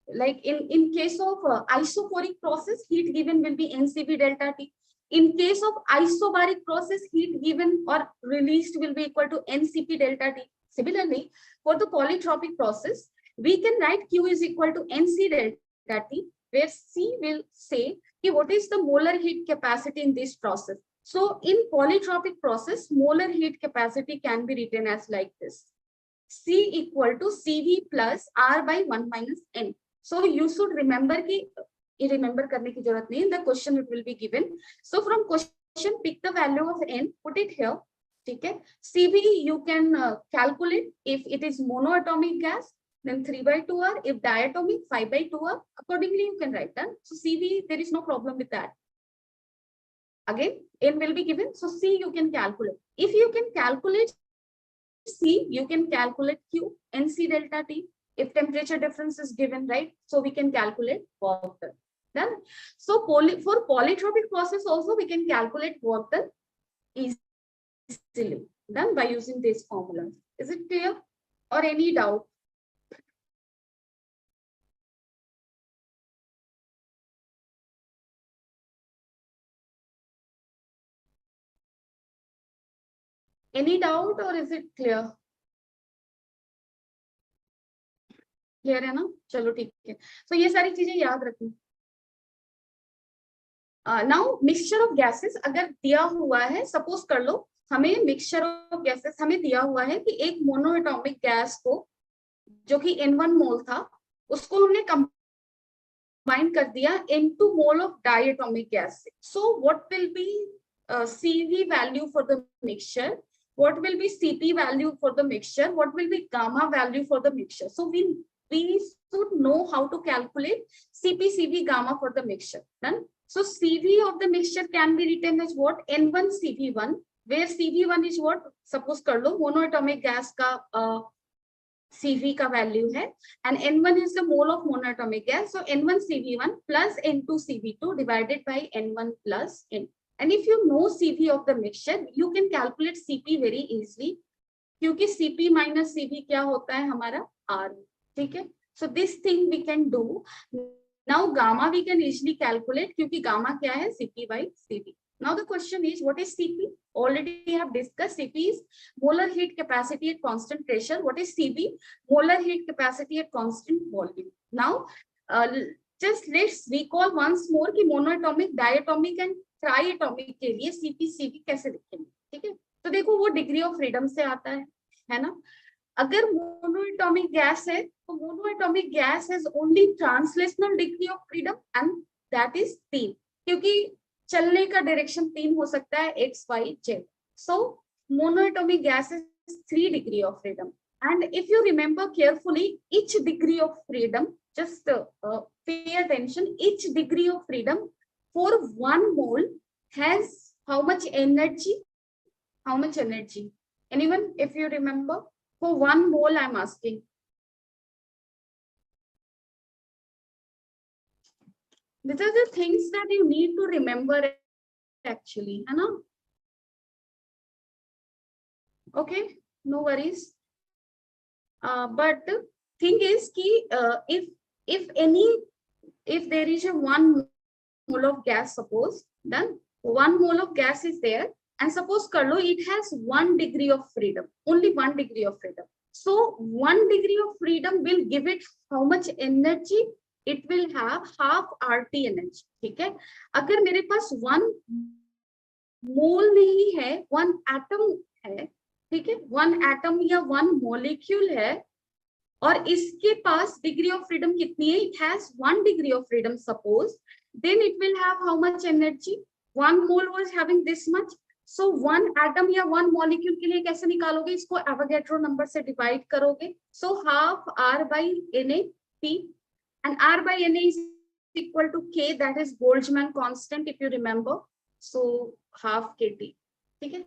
in case of isophoric process, heat given will be NCV delta T. In case of isobaric process, heat given or released will be equal to NCP delta T. Similarly, for the polytropic process, we can write Q is equal to NC delta T, where C will say what is the molar heat capacity in this process. So in polytropic process, molar heat capacity can be written as like this: C equal to Cv plus R by 1 minus N. So you should remember कि remember करने की जरूरत नहीं. The question it will be given. So from question, pick the value of N, put it here. ठीक है. Cv you can calculate. If it is monoatomic gas, then 3 by 2R. If diatomic, 5 by 2R. Accordingly, you can write that. So Cv, there is no problem with that. Again, N will be given. So C you can calculate. If you can calculate C, you can calculate Q, NC delta T. If temperature difference is given, right? So we can calculate work done. Done. So for polytropic process also we can calculate work done easily. Done by using this formula. Is it clear? Or any doubt? Any doubt or is it clear? Clear है ना? चलो ठीक है. So ये सारी चीजें याद रखनी. नाउ मिक्सचर ऑफ गैसेस अगर दिया हुआ है, सपोज कर लो हमें मिक्सचर ऑफ गैसेस हमें दिया हुआ है कि एक मोनोएटॉमिक गैस को जो कि N1 मोल था उसको हमने कंबाइन कर दिया N2 mole of diatomic gas से. So what will be CV value for the mixture? What will be CP value for the mixture? What will be gamma value for the mixture? So we should know how to calculate CP, CV, gamma for the mixture. Done. So CV of the mixture can be written as what? N1 CV1, where CV1 is what? Suppose कर लो monoatomic gas का CV का value है, and N1 is the mole of monoatomic gas. So N1 CV1 plus N2 CV2 divided by N1 plus N. And if you know Cv of the mixture, you can calculate Cp very easily, क्योंकि Cp minus Cv क्या होता है हमारा R, ठीक है. So this thing we can do. Now gamma we can easily calculate, क्योंकि gamma क्या है, Cp by Cv. Now the question is, what is Cp? Already we have discussed. Cp is molar heat capacity at constant pressure. What is Cv? Molar heat capacity at constant volume. Now just let's recall once more कि monoatomic, diatomic and triatomic के लिए Cp Cv कैसे लिखेंगे, ठीक है. तो देखो वो डिग्री ऑफ फ्रीडम से आता है ना. अगर मोनोएटॉमिक गैस है तो monoatomic gas has only translational degree of freedom and that is 3, क्योंकि चलने का डायरेक्शन 3 हो सकता है, x y z. So monoatomic gas is 3 degree of freedom. And if you remember carefully, each degree of freedom, just pay attention, each degree of freedom for 1 mole has how much energy? How much energy? Anyone, if you remember, for 1 mole I'm asking. These are the things that you need to remember actually, है ना? Okay, no worries. But the thing is कि if there is a 1 mole of gas, suppose, then 1 mole of gas is there, and suppose कर लो it has 1 degree of freedom, only 1 degree of freedom. So 1 degree of freedom will give it how much energy? It will have half RT energy, ठीक है. अगर मेरे पास 1 mole नहीं है, 1 atom है, ठीक है, 1 atom या 1 molecule है, और इसके पास डिग्री ऑफ फ्रीडम कितनी है? It has 1 degree of freedom suppose, then it will have how much energy? 1 mole was having this much. So 1 atom या 1 मॉलिक्यूल के लिए कैसे निकालोगे? इसको एवोगैड्रो नंबर से डिवाइड करोगे. So half R by Na P, and R by Na is equal to K, that is Boltzmann constant if you remember. So half kT, ठीक है.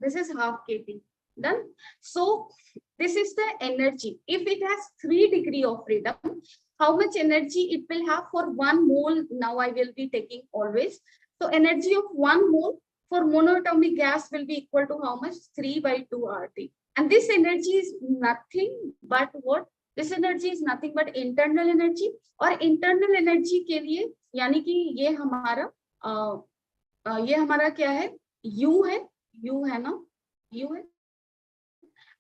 This is half kT. Done. So this is the energy. If it has 3 degree of freedom, how much energy it will have for 1 mole? Now I will be taking always. So energy of 1 mole for monoatomic gas will be equal to how much? 3 by 2 RT. And this energy is nothing but what? This energy is nothing but internal energy. और internal energy के लिए यानी कि ये हमारा क्या है? U है, U है ना, U है.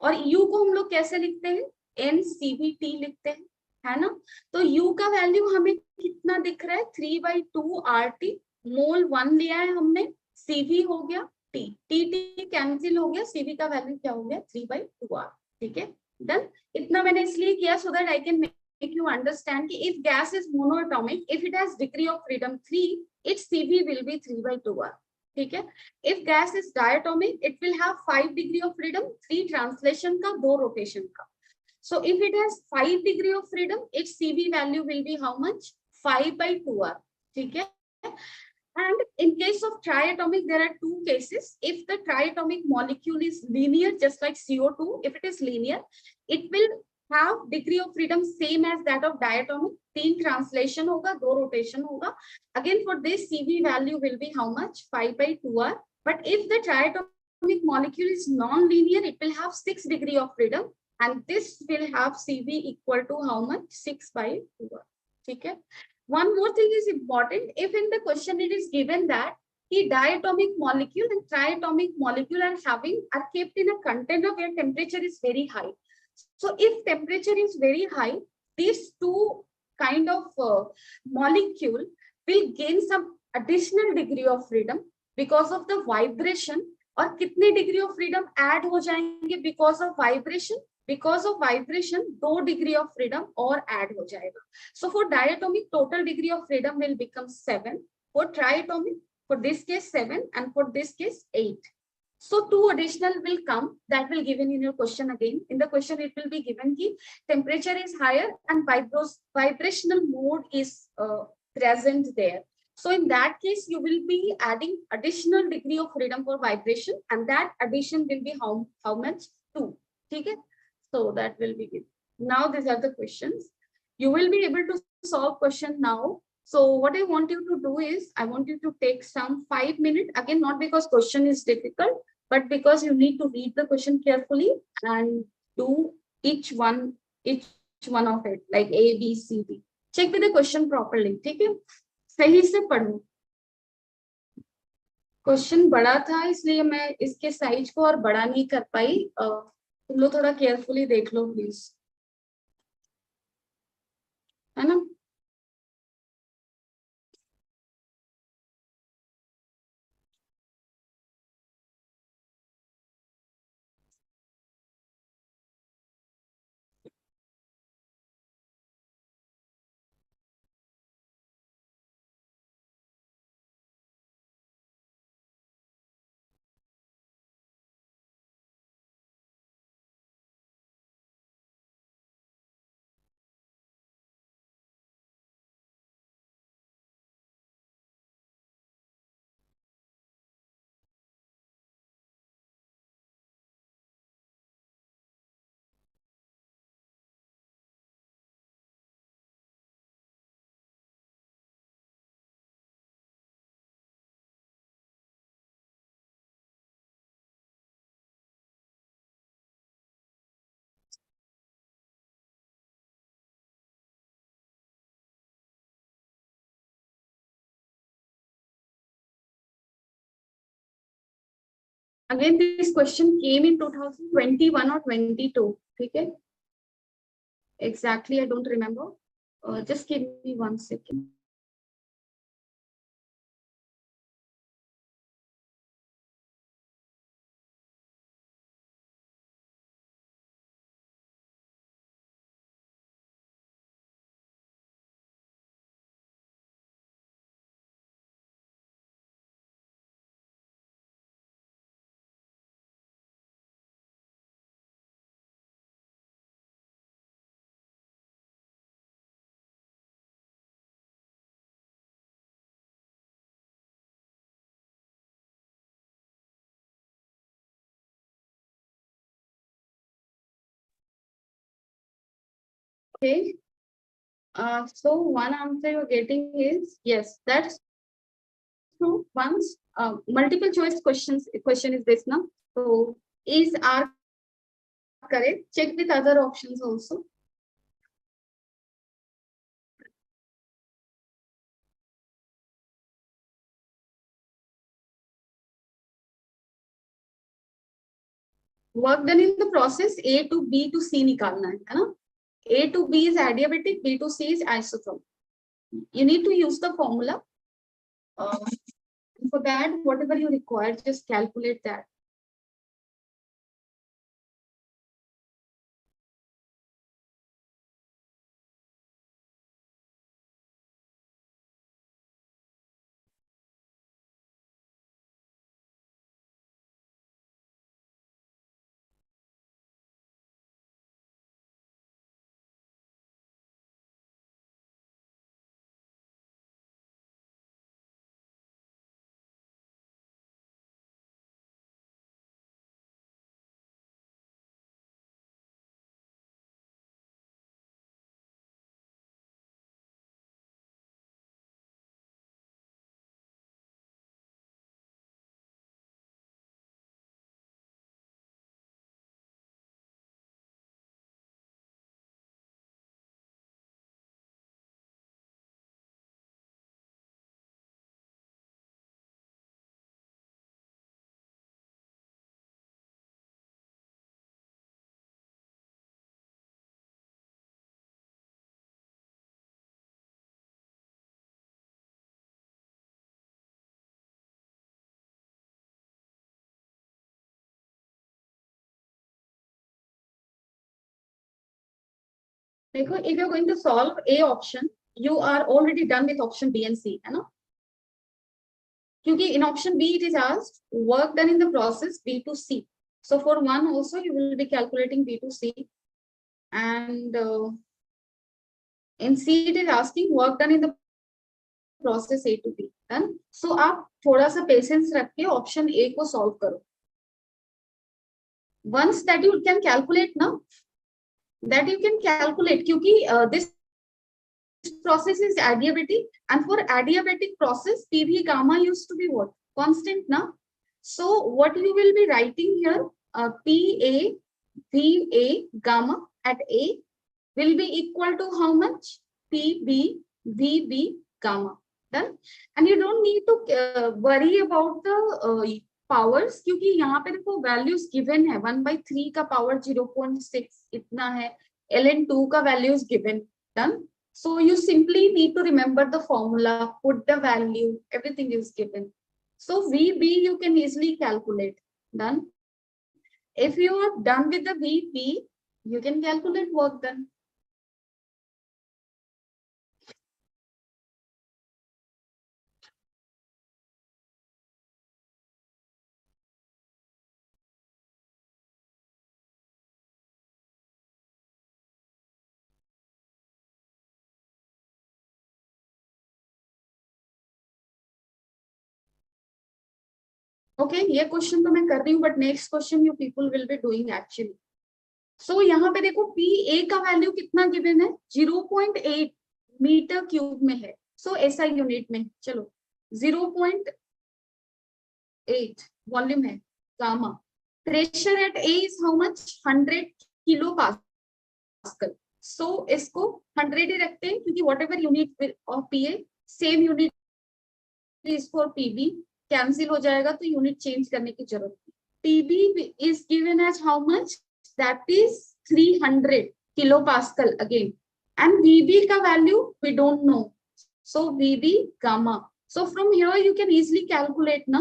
और U को हम लोग कैसे लिखते हैं? NCVT लिखते हैं, है ना. तो U का वैल्यू हमें कितना दिख रहा है? 3 by 2 RT. मोल 1 लिया है हमने, CV हो गया T, TT कैंसिल हो गया, CV का वैल्यू क्या हो गया? 3 by 2R, ठीक है. डन. इतना मैंने इसलिए किया so that I can make you understand कि if gas is monoatomic, if it has degree of freedom 3, its CV will be 3 by 2R. ठीक है. If gas is diatomic, it will have 5 degree of freedom, 3 translation का, 2 rotation का. So if it has 5 degree of freedom, its CV value will be how much? 5 by 2R. ठीक है. And in case of triatomic, there are 2 cases. If the triatomic molecule is linear, just like CO2, if it is linear, it will have degree of freedom same as that of diatomic. 3 translation होगा, 2 rotation होगा. Again for this CV value will be how much? 5 by 2R. But if the triatomic molecule is non-linear, it will have 6 degree of freedom, and this will have CV equal to how much? 6 by 2R. ठीक है. One more thing is important. If in the question it is given that the diatomic molecule and triatomic molecule are kept in a container where temperature is very high. So if temperature is very high, these 2 kind of molecule will gain some additional degree of freedom because of the vibration. और कितने degree of freedom add हो जाएंगे because of vibration? Because of vibration, 2 degree of freedom और add हो जाएगा. So for diatomic, total degree of freedom will become 7. For triatomic, for this case 7, and for this case 8. So 2 additional will come, that will given in your question again. In the question it will be given कि temperature is higher and vibrational mode is present there. So in that case you will be adding additional degree of freedom for vibration, and that addition will be how much? 2. ठीक है. So that will be given. Now these are the questions. You will be able to solve question now So what I want you to do is, I want you to take some 5 minutes, again, not because question is difficult, but because you need to read the question carefully and do each one of it, like A, B, C, D. Check with the question properly, ठीक है? सही से पढ़ो. Question बड़ा था इसलिए मैं इसके साइज को और बड़ा नहीं कर पाई. तुम लोग थोड़ा केयरफुली देख लो प्लीज, है ना? Again, this question came in 2021 or 22. Okay, exactly, I don't remember. Just give me 1 second. Okay. So one answer you're getting is yes, that's true. Once multiple choice question is this now. So is R correct? Check with other options also. Work done in the process A to B to C निकालना है ना? A to B is adiabatic, B to C is isothermal. You need to use the formula. For that, whatever you require, just calculate that. देखो, if you're going to solve A option, you are already done with option B and C, है ना? क्योंकि in option B it is asked work done in the process B to C. So for one also you will be calculating B to C, and in C it is asking work done in the process A to B. Done. So आप थोड़ा सा patience रख के option A को solve करो. Once that you can calculate now, that you can calculate क्योंकि this process is adiabatic And for adiabatic process, PV gamma used to be what? Constant now. So what you will be writing here, PA, VA gamma at A will be equal to how much? PB, VB gamma. Done. And you don't need to worry about the powers, क्योंकि यहाँ पे देखो values given है 1/3 का power 0.6 इतना है, ln2 का values given. Done. So you simply need to remember the formula, put the value, everything is given. So VB you can easily calculate. Done. If you are done with the VB, you can calculate work done. Okay ये question तो मैं कर रही हूँ, but next question you people will be doing actually. So यहाँ पे देखो P A का वैल्यू कितना गिवन है, 0.8 मीटर क्यूब में है. सो एसआई यूनिट में, चलो 0.8 वॉल्यूम है gamma. Pressure at A is how much, 100 kilo pascal. So इसको 100 ही रखते हैं, क्योंकि whatever unit of P A same unit is for PB, cancel हो जाएगा तो यूनिट चेंज करने की जरूरत नहीं. PB is given as how much, that is 300 kilo pascal again. And VB का value we don't know, so VB gamma. So from here you can easily calculate ना,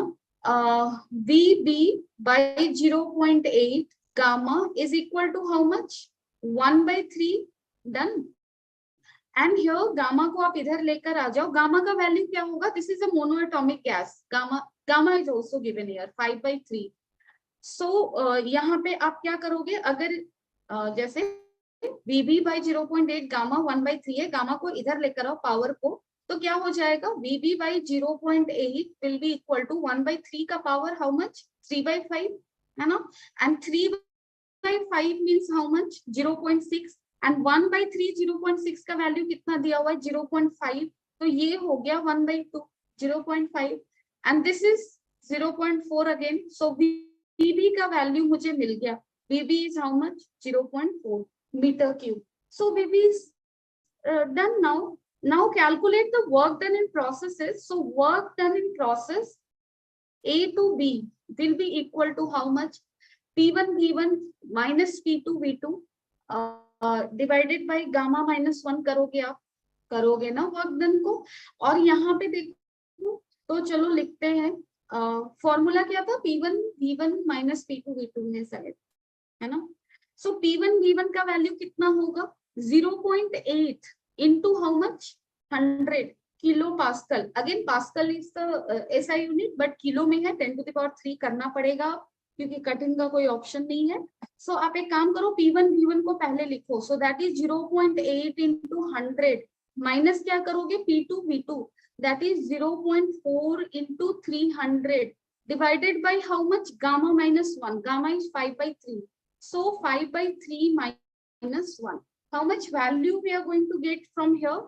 VB by 0.8 gamma is equal to how much, 1/3. Done. And here gamma को आप इधर लेकर आ जाओ. Gamma का value क्या होगा, this is a monoatomic gas. Gamma is also given here 5/3. सो यहाँ पे आप क्या करोगे, अगर जैसे VB by 0.8 गामा 1/3 है, गामा को इधर लेकर आओ पावर को, तो क्या हो जाएगा, VB by 0.8 will be equal to 1/3 का पावर हाउ मच, 3/5 है ना. And 3/5 means how much, 0.6. And 1/3 0.6 का वैल्यू कितना दिया हुआ है, 0.5. तो ये हो गया 1/2 0.5. And this is 0.4 again. So VB का वैल्यू मुझे मिल गया. VB is how much, 0.4 meter cube. So VB is done now. Now calculate the work done in processes. So work done in process A to B will be equal to how much, P1 V1 minus P2 V2 divided by gamma -1 करोगे आप, करोगे ना work done को. और यहाँ पे देखो, तो चलो लिखते हैं, फॉर्मूला क्या था, P1 V1 minus P2 V2 है शायद, है ना. सो P1 V1 का वैल्यू कितना होगा, 0.8 into how much, 100 kilo pascal. Again pascal is the SI unit, but kilo में है, 10⁻³ करना पड़ेगा, क्योंकि कटिंग का कोई ऑप्शन नहीं है. सो आप एक काम करो, P1 V1 को पहले लिखो. So that is 0.8 into 100 minus क्या करोगे, P2 V2, that is 0.4 into 300 divided by how much, gamma -1. Gamma is 5/3. So 5/3 minus 1. How much value we are going to get from here?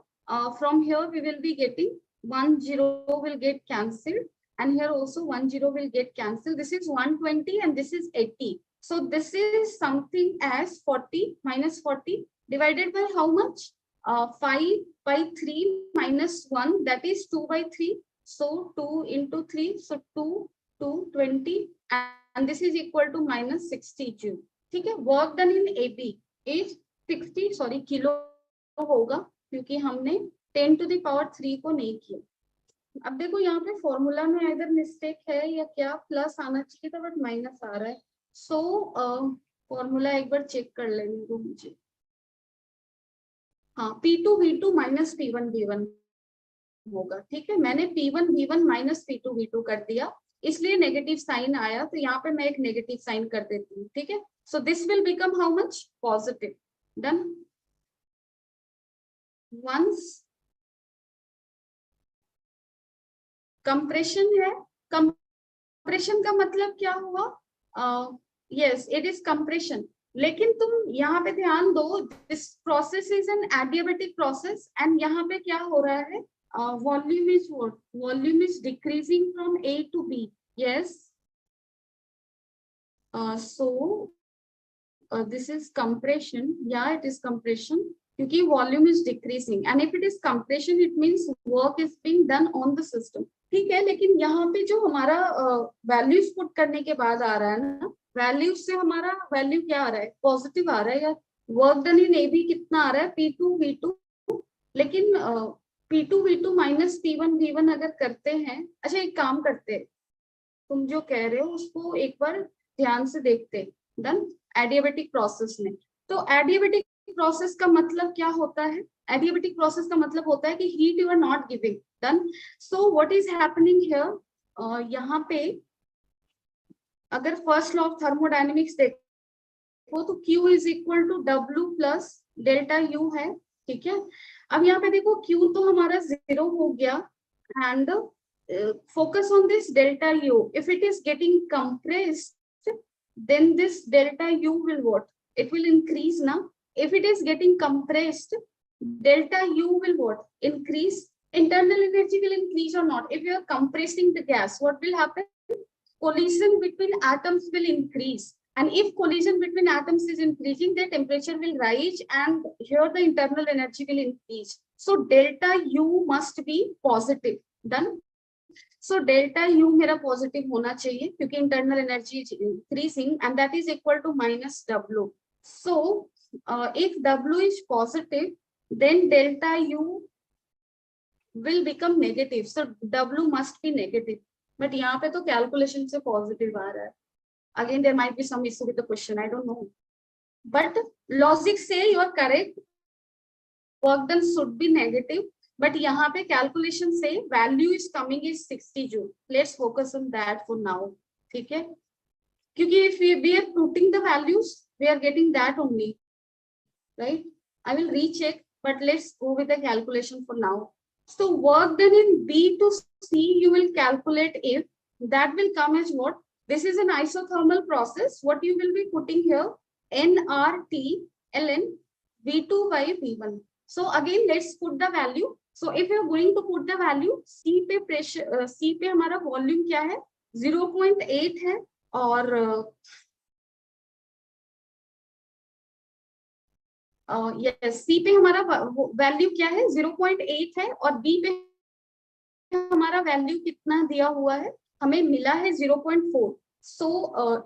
From here we will be getting 1 0 will get cancelled, and here also 1 0 will get cancelled. This is 120 and this is 80. So this is something as 40 minus 40 divided by how much? 5/3 minus 1, that is 2/3. So 2 into 3, so 2 20, and this is equal to -60 joule. ठीक है. Work done in AB is 60, sorry kilo होगा, क्योंकि हमने 10⁻³ को नहीं किया. अब देखो यहाँ पे फॉर्मूला में इधर मिस्टेक है या क्या, प्लस आना चाहिए था बट माइनस आ रहा है. सो फॉर्मूला एक बार चेक कर लेने दो मुझे. हाँ, P2 V2 minus P1 V1 होगा. ठीक है, मैंने P1 V1 minus P2 V2 कर दिया, इसलिए नेगेटिव साइन आया, तो यहाँ पे मैं एक नेगेटिव साइन कर देती हूँ. ठीक है. So this will become how much, positive. Done. Once compression है, कंप्रेशन का मतलब क्या हुआ, यस इट इज कंप्रेशन. लेकिन तुम यहाँ पे ध्यान दो, this process is an adiabatic process, and यहाँ पे क्या हो रहा है, volume is what? Volume is decreasing from A to B. Yes. This is compression. Yeah, it is compression. क्योंकि volume is decreasing, and if it is compression, it means work is being done on the system. ठीक है, लेकिन यहाँ पे जो हमारा values put करने के बाद आ रहा है ना, values से हमारा value क्या आ रहा है? Positive आ रहा है, या work done in AB कितना आ रहा है? P2 V2, लेकिन P2 V2 minus P1 V1 अगर करते हैं, अच्छा एक काम करते हैं, तुम जो कह रहे हो उसको एक बार ध्यान से देखते हैं. डन. एडियाबेटिक प्रोसेस में, तो एडियाबेटिक प्रोसेस का मतलब क्या होता है? एडियाबेटिक प्रोसेस का मतलब होता है कि heat you are not giving. Done. So what is happening here, यहाँ पे अगर फर्स्ट लॉ ऑफ थर्मोडायनेमिक्स देखो तो Q is equal to W plus delta U है. ठीक है, अब यहाँ पे देखो Q तो हमारा 0 हो गया, and focus on this delta U. If it is getting compressed, then this delta U will what? It will increase now. If it is getting compressed, delta U will what? Increase. Internal energy will increase or not? If you are compressing the gas, what will happen? Collision between atoms will increase. And if collision between atoms is increasing, the temperature will rise, and here the internal energy will increase. So delta U must be positive. Done. So delta U मेरा positive होना चाहिए, क्योंकि internal energy is increasing, and that is equal to minus W. So if W is positive, then delta U will become negative. So W must be negative. But यहाँ पे तो calculation से positive आ रहा है. Again, there might be some issue with the question. I don't know. But logic say you are correct. Work done should be negative. But यहाँ पे calculation से value is coming is 60 joule. Let's focus on that for now. ठीक है, क्योंकि if we are putting the values, we are getting that only, right? I will recheck, but let's go with the calculation for now. So work done in B to C, you will calculate if that will come as what? This is an isothermal process. What you will be putting here? nRT ln V2 by V1. So again, let's put the value. So if you are going to put the value, C पे pressure, C पे हमारा volume क्या है? 0.8 है, और yes, C पे हमारा value क्या है? 0.8 है, और B पे हमारा वैल्यू कितना दिया हुआ है? हमें मिला है 0.4. सो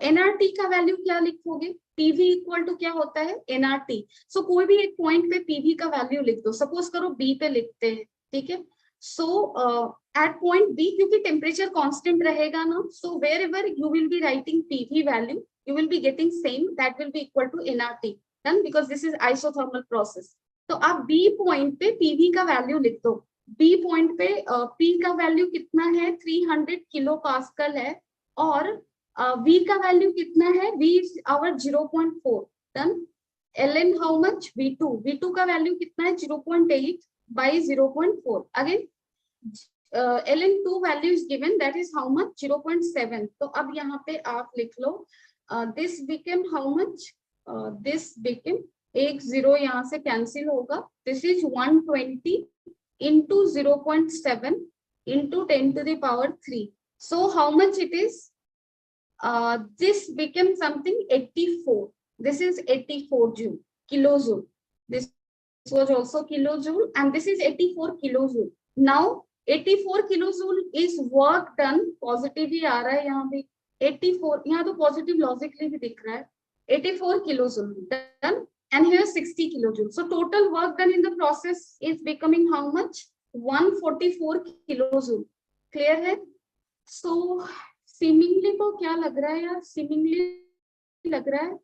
nRT का वैल्यू क्या लिखोगे? PV इक्वल टू क्या होता है? nRT. सो कोई भी एक पॉइंट पे PV का वैल्यू लिख दो. सपोज करो B पे लिखते हैं. ठीक है, सो एट पॉइंट B, क्योंकि टेम्परेचर कांस्टेंट रहेगा ना, so wherever you will be writing PV value, you will be getting same, that will be equal to nRT. Done, because this is isothermal process. तो आप B point पे PV का value लिख दो. B point पे P का value कितना है? 300 किलो पास्कल है, और V का वैल्यू कितना है? V is our 0.4. Done. ln how much? V2. V2 का वैल्यू कितना है? 0.8 by 0.4. Again, ln2 value is given, that is how much? 0.7. तो अब यहाँ पे आप लिख लो, this became how much? This became, एक जीरो यहाँ से कैंसिल होगा. This is 120 into 0.7 into 10 to the power 3. So how much it is? This became something 84. This is 84 joule, kilojoule. This was also kilojoule, and this is 84 kilojoule. Now 84 kilojoule is work done. Positive ही आ रहा है यहाँ पे. 84, यहाँ तो positive logically भी दिख रहा है. 84 kilojoule done, and here 60 kilojoule. So total work done in the process is becoming how much? 144 kilojoule. Clear है? So seemingly तो क्या लग रहा है यार? seemingly लग रहा है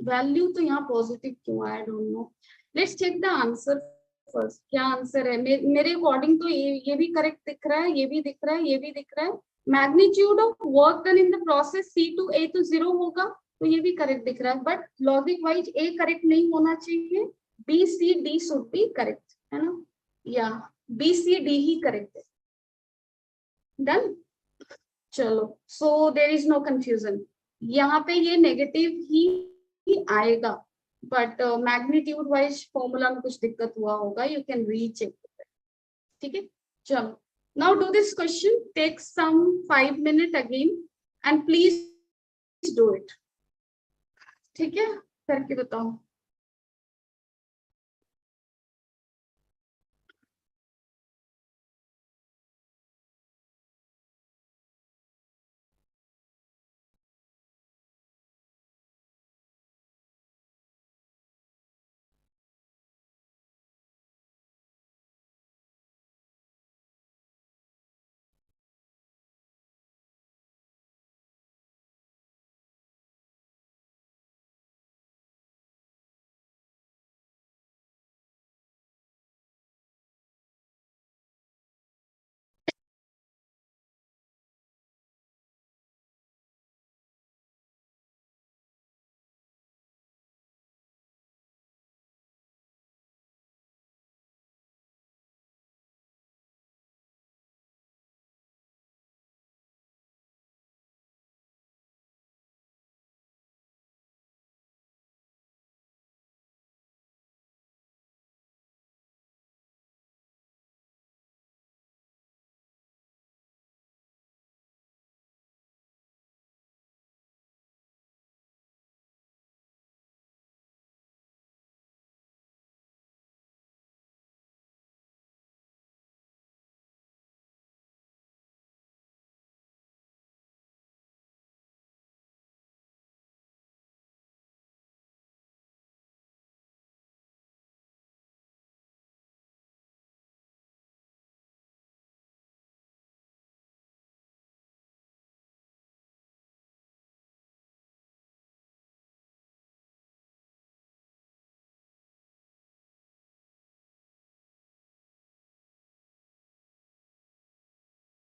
वैल्यू तो यहाँ पॉजिटिव क्यों आया? I don't know. Let's check the answer first. क्या आंसर है? मेरे अकॉर्डिंग तो ये भी करेक्ट दिख रहा है, ये भी दिख रहा है, ये भी दिख रहा है. Magnitude of work done in the process C to A तो 0 होगा, तो ये भी करेक्ट दिख रहा है. But logic wise A correct नहीं होना चाहिए. B C D should be correct, है ना? या B C D ही करेक्ट है. डन. चलो, so there is no confusion. यहाँ पे ये नेगेटिव ही आएगा, बट मैग्नीट्यूड वाइज फॉर्मूला में कुछ दिक्कत हुआ होगा. You can recheck. ठीक है, चलो now do this question, take some 5 minutes again and please do it. ठीक है, करके बताओ।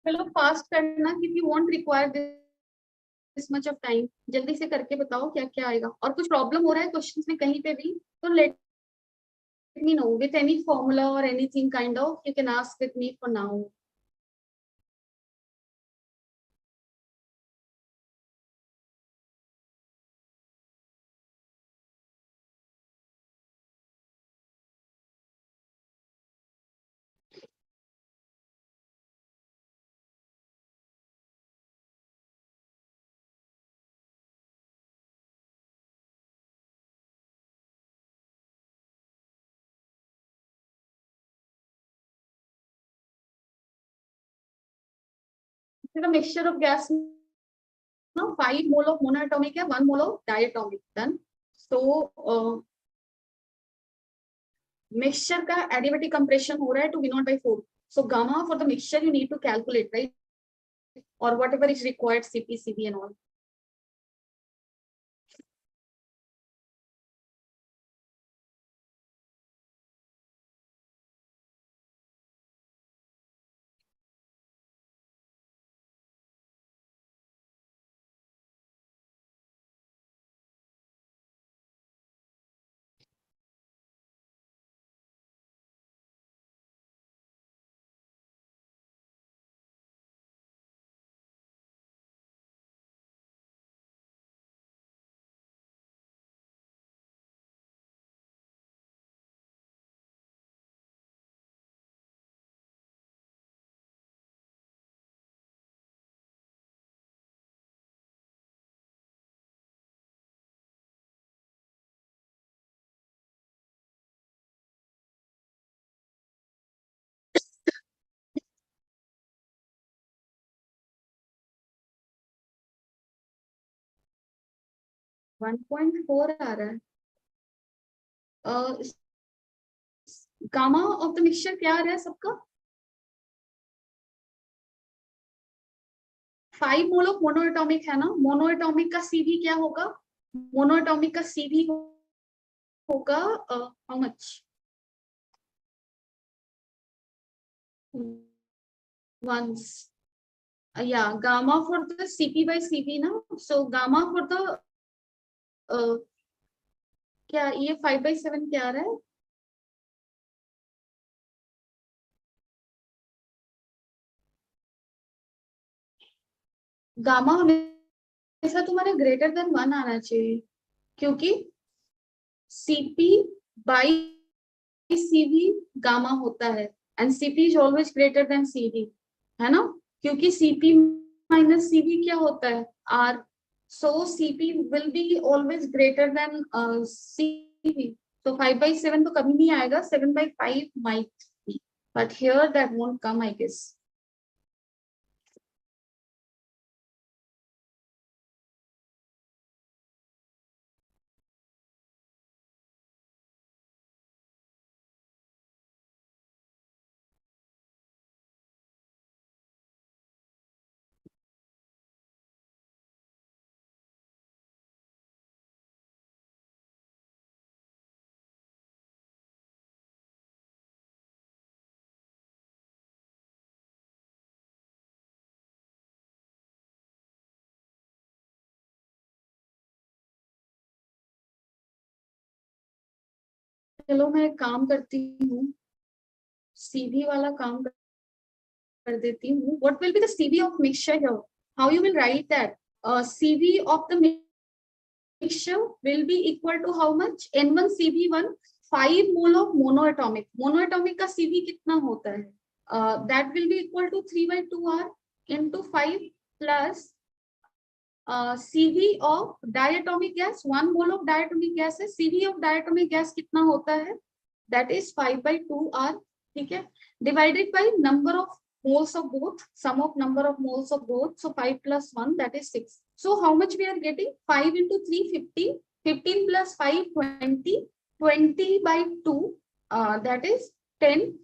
चलो फास्ट करना, क्योंकि won't require this much of time. जल्दी से करके बताओ क्या क्या आएगा, और कुछ प्रॉब्लम हो रहा है क्वेश्चंस में कहीं पे भी तो late me know with any formula or anything kind of, you can ask with me for now. The mixture of gas, no, 5 mole of monoatomic है, 1 mole of diatomic, done. So mixture का adiabatic compression हो रहा है to V0/4. So gamma for the mixture you need to calculate, right? Or whatever is required, CP, CB and all. One point four आ रहा है। Gamma of the mixture क्या आ रहा है सबका? 5 मोल ऑफ मोनोएटॉमिक है ना, मोनोएटॉमिक का सीवी क्या होगा? मोनोएटॉमिक का सीवी होगा how much, once, yeah, gamma for the CP by CV ना, so gamma for the क्या ये 5/7 क्या आ रहा है? गामा हमेशा तुम्हारे ग्रेटर देन 1 आना चाहिए, क्योंकि CP बाई CV गामा होता है, and Cp is always greater than Cv, है ना, क्योंकि Cp minus Cv क्या होता है, R. So Cp will be always greater than Cv. So 5/7 तो कभी नहीं आएगा, 7/5 might be, but here that won't come, I guess. चलो मैं एक काम करती हूँ, Cv वाला काम कर देती हूँ. What will be the Cv of mixture here? How you will write that? Cv of the mixture will be equal to how much? N1 Cv1, 5 mole of monoatomic. Monoatomic का Cv कितना होता है? That will be equal to 3/2R into 5 plus Cv of diatomic gas. 1 mole of diatomic gas है. Cv of diatomic gas कितना होता है? That is 5/2R. ठीक है, divided by number of moles of both, sum of number of moles of both. So 5 plus 1, that is 6. So how much we are getting? 5 into 3, 15. 15 plus 5, 20. 20/2, that is 10.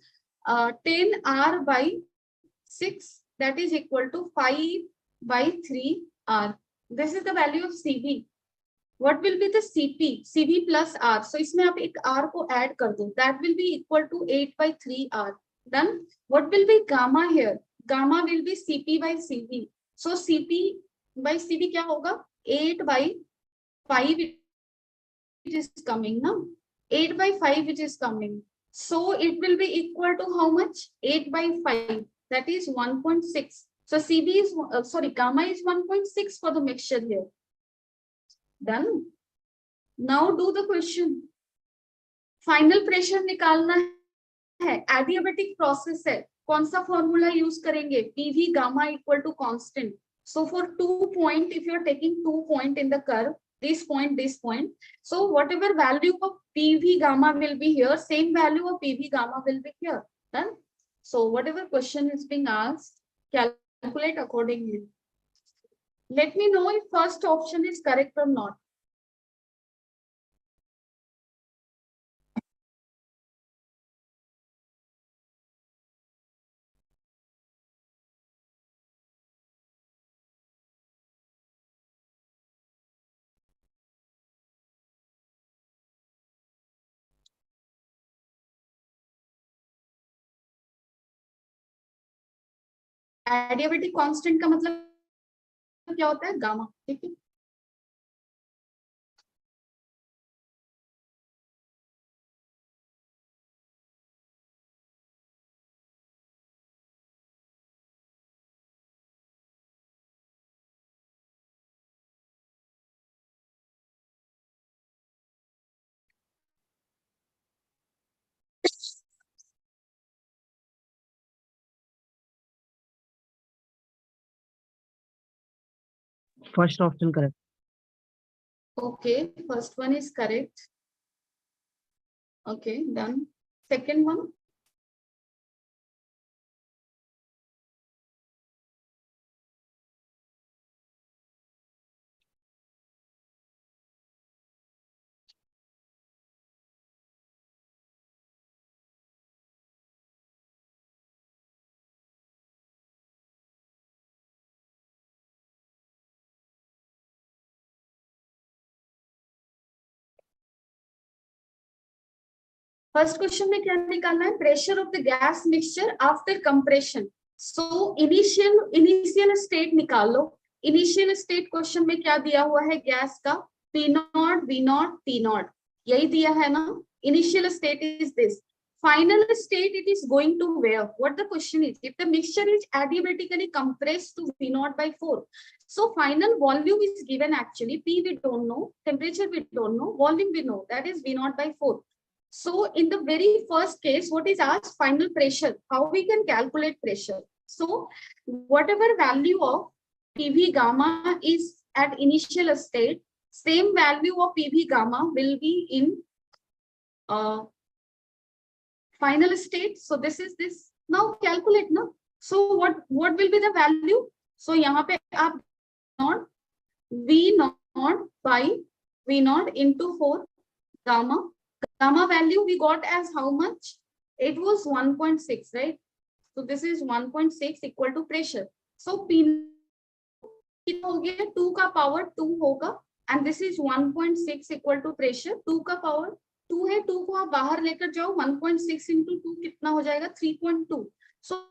10R by 6, that is equal to 5/3R. This is the value of Cv. What will be the Cp? Cv plus R. So इसमें आप एक R को add कर दो. That will be equal to 8/3R. Then what will be gamma here? Gamma will be Cp by Cv. So Cp by Cv क्या होगा? 8/5 it is coming now. 8/5 it is coming. So it will be equal to how much? 8/5. That is 1.6. So Cv is gamma is 1.6 for the mixture here. Done. Now do the question. Final pressure निकालना है. Adiabatic process है. कौन सा formula use करेंगे? PV gamma equal to constant. So for 2 point, if you are taking 2 point in the curve, this point, this point. So whatever value of PV gamma will be here, same value of PV gamma will be here. Done. So whatever question is being asked, calculate accordingly. Let me know if first option is correct or not. Adiabatic constant का मतलब क्या होता है? Gamma. ठीक है, First option correct. okay, first one is correct. Okay, done. Second one. First question में क्या निकालना है? Pressure of the gas mixture after compression. So initial state निकाल लो. इनिशियल स्टेट क्वेश्चन में क्या दिया हुआ है? गैस का P0, V0, T0, यही दिया है ना. Initial state is this. Final state it is going to where? What the question is? If the mixture is adiabatically compressed to V0/4, so final volume is given actually. P we don't know, temperature we don't know, volume we know, that is V0/4. So in the very first case, what is asked? Final pressure. How we can calculate pressure? So whatever value of PV gamma is at initial state, same value of PV gamma will be in final state. So this is this. Now calculate now. So what will be the value? So यहाँ पे आप not V naught by V naught into 4 gamma. Gamma value we got as how much? It was 1.6, right? So this is 1.6 equal to pressure. So P कितना हो गया? 2 का power 2 होगा, and this is 1.6 equal to pressure. 2 का power 2 है, 2 को आप बाहर लेकर जाओ, 1.6 into 2 कितना हो जाएगा? 3.2. So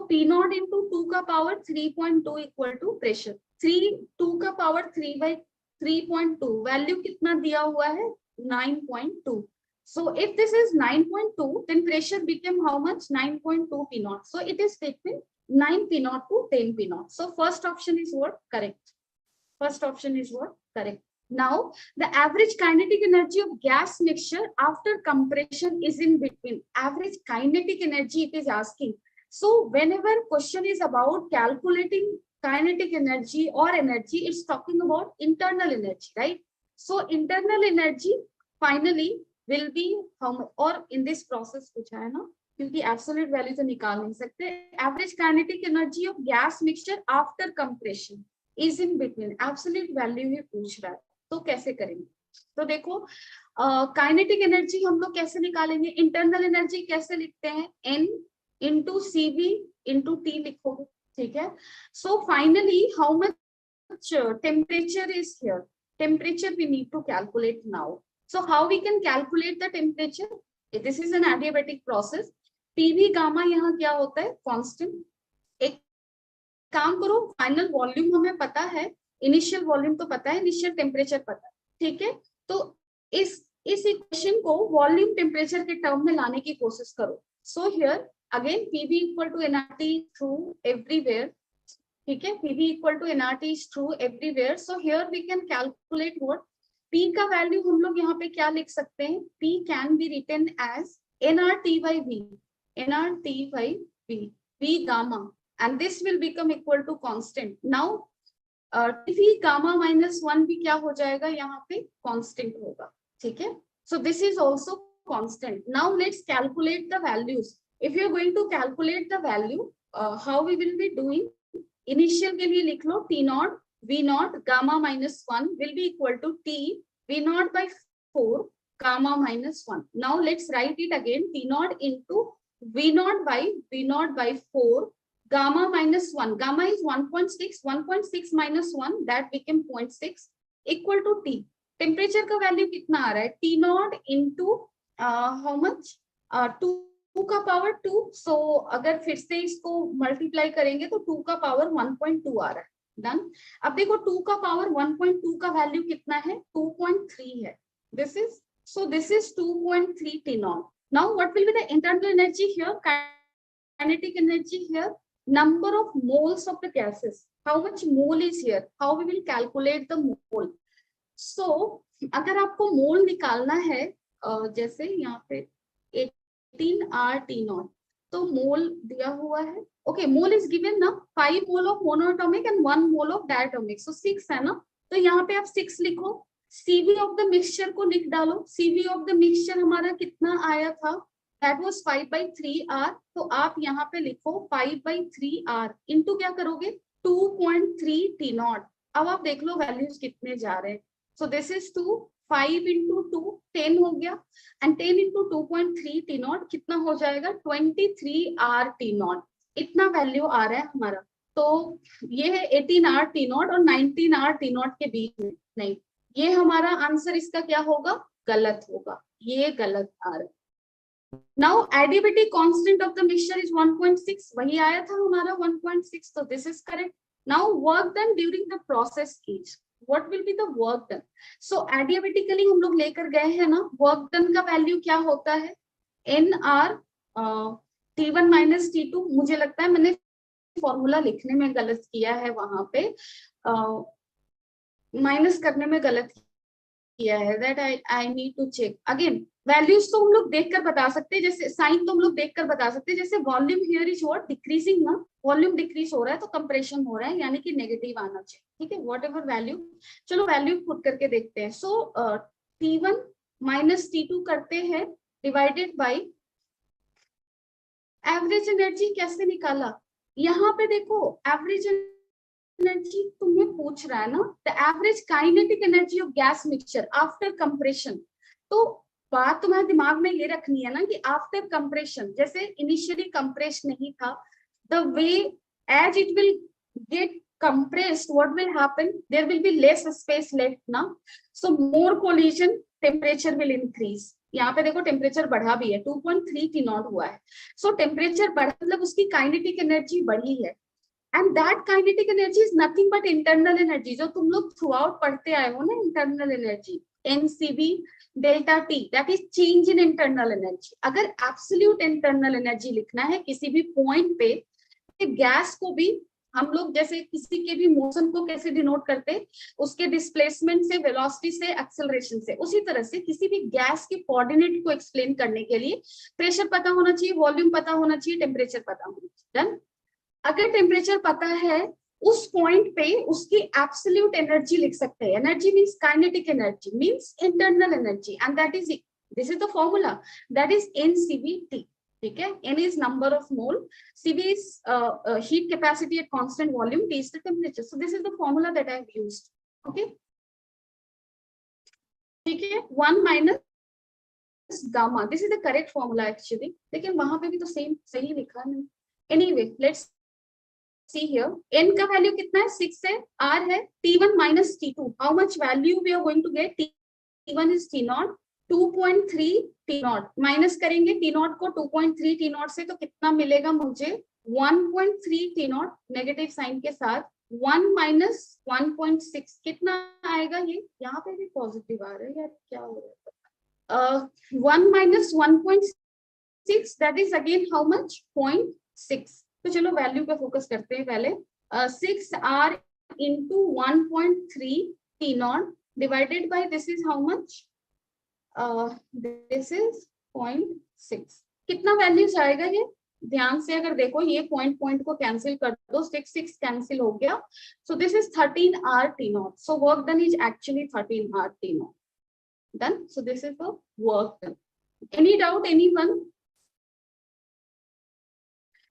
P naught into 2 का power 3.2 equal to pressure. 2 का power 3 by 3.2 वैल्यू कितना दिया हुआ है? 9.2. So if this is 9.2, then pressure became how much? 9.2 P naught. So it is between 9 P naught to 10 P naught. So first option is what? Correct. First option is what? Correct. Now the average kinetic energy of gas mixture after compression is in between. Average kinetic energy it is asking. So whenever question is about calculating kinetic energy or energy, it's talking about internal energy, right? So internal energy finally will be how much? और in this process पूछा है ना, क्योंकि absolute value तो निकाल नहीं सकते. Average kinetic energy of gas mixture after compression is in between. Absolute value ही पूछ रहा है, तो कैसे करेंगे? तो देखो काइनेटिक एनर्जी हम लोग कैसे निकालेंगे? इंटरनल एनर्जी कैसे लिखते हैं? N into CV into T लिखोगे, ठीक है? So finally how much temperature is here? Temperature we need to calculate now. So how we can calculate the temperature? This is an adiabatic process. PV gamma यहाँ क्या होता है? Constant. एक काम करो, फाइनल वॉल्यूम हमें पता है, इनिशियल वॉल्यूम तो पता है, इनिशियल टेम्परेचर पता है, ठीक है? तो इस इक्वेशन को वॉल्यूम टेम्परेचर के टर्म में लाने की कोशिश करो. So here again PV equal to nRT through everywhere, ठीक है? PV equal to nRT is true everywhere. So here we can calculate what P का वैल्यू हम लोग यहाँ पे क्या लिख सकते हैं? P can be written as nRT by V, nRT by V, V gamma, and this will become equal to constant. Now TV gamma minus 1 भी क्या हो जाएगा? यहाँ पे constant होगा, ठीक है? So this is also constant. Now let's calculate the values. If you are going to calculate the value, how we will be doing? Initial के लिए लिख लो T naught V naught gamma minus 1 will be equal to T V naught by 4 gamma minus 1. Now let's write it again. T naught into V naught by 4 gamma minus 1. Gamma is 1.6. 1.6 minus 1 that became 0.6 equal to T. Temperature का value कितना आ रहा है? T naught into how much? 2 का power 2. So अगर फिर से इसको multiply करेंगे तो 2 का पावर 1.2 आ रहा है. डन. अब देखो 2 का पावर 1.2 का वैल्यू कितना है? 2.3 है. This is 2.3 T naught. Now what will be the internal energy here? Kinetic energy here. Number of moles of the gases. How much mole is here? How we will calculate the mole? So अगर आपको मोल निकालना है, जैसे यहाँ पे 18 T naught, तो मोल दिया हुआ है. ओके, मोल इज गिवन ना, 5 mole of monoatomic and 1 mole of diatomic. So 6 है ना, तो यहाँ पे आप 6 लिखो. CV ऑफ द मिक्सचर को लिख डालो. CV ऑफ द मिक्सचर हमारा कितना आया था? That was 5/3R. तो आप यहाँ पे लिखो 5/3R इनटू क्या करोगे? 2.3 T naught. अब आप देख लो वैल्यूज कितने जा रहे हैं. सो दिस इज 2, 5 into 2 10 हो गया, एंड 10 into 2.3 T naught कितना हो जाएगा? 23R T naught. इतना वैल्यू आ रहा है हमारा. तो ये है 18R T naught और 19R T naught के बीच में. नहीं, ये हमारा आंसर इसका क्या होगा? गलत होगा, ये गलत आ रहा है. Now adiabatic constant of the mixture is 1.6. वही आया था हमारा 1.6. तो this is correct. Now work done during the process is what will be the work done? So adiabatically हम लोग लेकर गए हैं ना, work done का वैल्यू क्या होता है? NR T1 minus T2. मुझे लगता है मैंने फॉर्मूला लिखने में गलत किया है, वहां पे माइनस करने में गलत किया है. that I need to check again. Values तो हम लोग देखकर बता सकते हैं, जैसे साइन तो हम लोग देखकर बता सकते हैं, जैसे volume here is what decreasing ना, वॉल्यूम डिक्रीज हो रहा है तो कंप्रेशन हो रहा है, यानी कि नेगेटिव आना चाहिए, ठीक है, वॉट एवर वैल्यू। चलो वैल्यू पुट करके देखते हैं। सो T1 माइनस T2 करते हैं डिवाइडेड बाई एवरेज एनर्जी कैसे निकाला, यहाँ पे देखो एवरेज एनर्जी तुम्हें पूछ रहा है ना, the average kinetic energy of gas mixture after compression. तो बात तुम्हारे दिमाग में ये रखनी है ना कि आफ्टर कंप्रेशन, जैसे इनिशियली कंप्रेस नहीं था, the way as it will get compressed, what will happen, there will be less space left ना, so more collision, temperature will increase। यहाँ पे देखो टेम्परेचर बढ़ा भी है, 2.3 T नॉट हुआ है, सो टेम्परेचर बढ़ा मतलब उसकी काइनेटिक एनर्जी बढ़ी है, and that kinetic energy is nothing but internal energy, जो तुम लोग थ्रू आउट पढ़ते आए हो ना, internal energy NCB delta T, that is change in internal energy. अगर एब्सोल्यूट इंटरनल एनर्जी लिखना है किसी भी पॉइंट पे, गैस को भी हम लोग जैसे किसी के भी मोशन को कैसे डिनोट करते हैं, उसके डिस्प्लेसमेंट से, वेलोसिटी से, एक्सेलरेशन से, उसी तरह से किसी भी गैस के कोऑर्डिनेट को एक्सप्लेन करने के लिए प्रेशर पता होना चाहिए, वॉल्यूम पता होना चाहिए, टेम्परेचर पता होना चाहिए। डन। अगर टेम्परेचर पता है, उस पॉइंट पे उसकी एब्सोल्यूट एनर्जी लिख सकते हैं, energy means kinetic energy means internal energy, and that is, this is the formula, that is NCB. ठीक है, n is number of mole, cv is heat capacity at constant volume, t is the temperature, so this is the formula that I have used। okay, ठीक है, 1 minus gamma, this is the correct formula actually, लेकिन वहां पे भी तो same सही लिखा है। anyway, let's see here, n का वैल्यू कितना है, 6 है, r है, t1 minus t2, how much value we are going to get, t1 is t naught, 2.3 T not, minus करेंगे टी नॉट को 2.3 टी नॉट से, तो कितना मिलेगा मुझे, 1.3 टी नॉट नेगेटिव साइन के साथ, 1 माइनस 1.6 कितना आएगा, ये यहाँ पे भी पॉजिटिव आ रहा है यार, क्या हो रहा है, 1 minus 1.6 that is again how much, 0.6। तो चलो वैल्यू पे फोकस करते हैं पहले, 6r into 1.3 T not divided by this is how much, this is 0.6, कितना वैल्यूज आएगा ये, ध्यान से अगर देखो, ये पॉइंट पॉइंट को कैंसिल कर दो, 6 कैंसिल हो गया, so this is 13r T nought, so work done is actually 13r T nought. Done, so this is the work done. Any doubt anyone?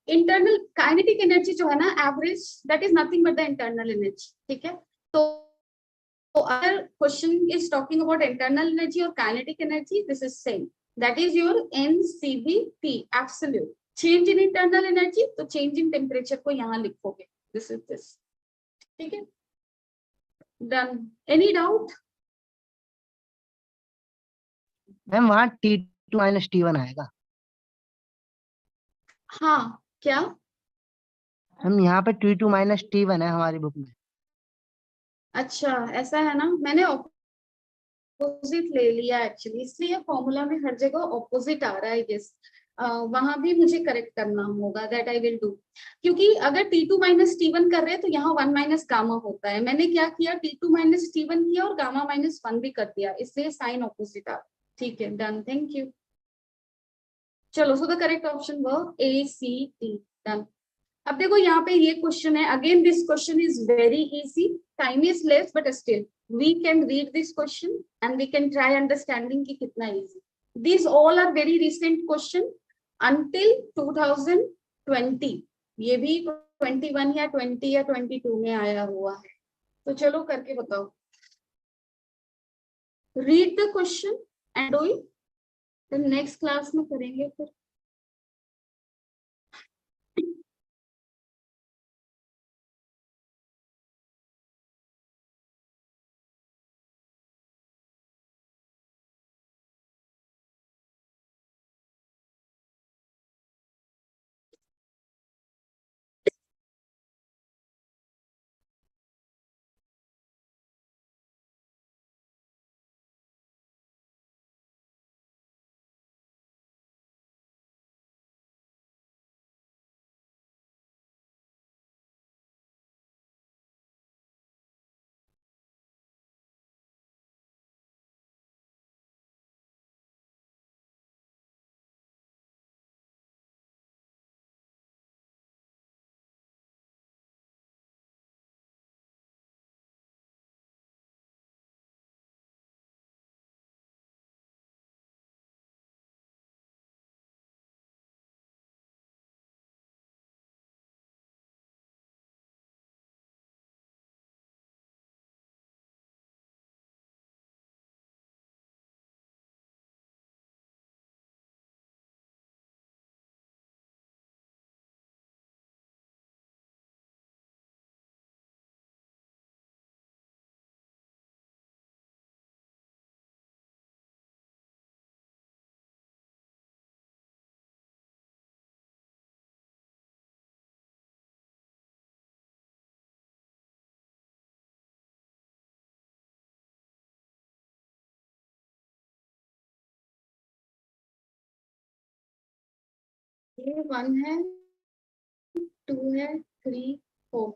Internal kinetic energy जो है ना, average, that is nothing but the internal energy. ठीक है, तो अगर question is talking about internal energy और kinetic energy, this is same, that is your एनसीबी absolute, change in internal energy, तो चेंज इन टेम्परेचर को यहाँ लिखोगे, दिस इज दिस। ठीक है, डन। Any doubt? मैम वहाँ T2 माइनस T1 आएगा। हाँ, क्या? हम यहाँ पे T2 माइनस T1 है हमारी बुक में। अच्छा, ऐसा है ना, मैंने ऑपोजिट ले लिया एक्चुअली, इसलिए फॉर्मूला में हर जगह ऑपोजिट आ रहा है, गेस वहां भी मुझे करेक्ट करना होगा, दैट आई विल डू, क्योंकि अगर T2 माइनस T1 कर रहे हैं तो यहाँ 1 माइनस गामा होता है, मैंने क्या किया, T2 माइनस T1 किया और गामा माइनस 1 भी कर दिया, इसलिए साइन ऑपोजिट आ। ठीक है, डन, थैंक यू। चलो, सो द करेक्ट ऑप्शन वो ACT, डन। अब देखो यहाँ पे ये क्वेश्चन है, again this question is very easy, time is less but still we can read this question and we can try understanding कि कितना easy. These all are very recent question until 2020, ये भी 21 या 20 या 22 में आया हुआ है, तो चलो करके बताओ, read the question and do it, फिर नेक्स्ट क्लास में करेंगे फिर। ये 1 है, 2 है, 3, 4.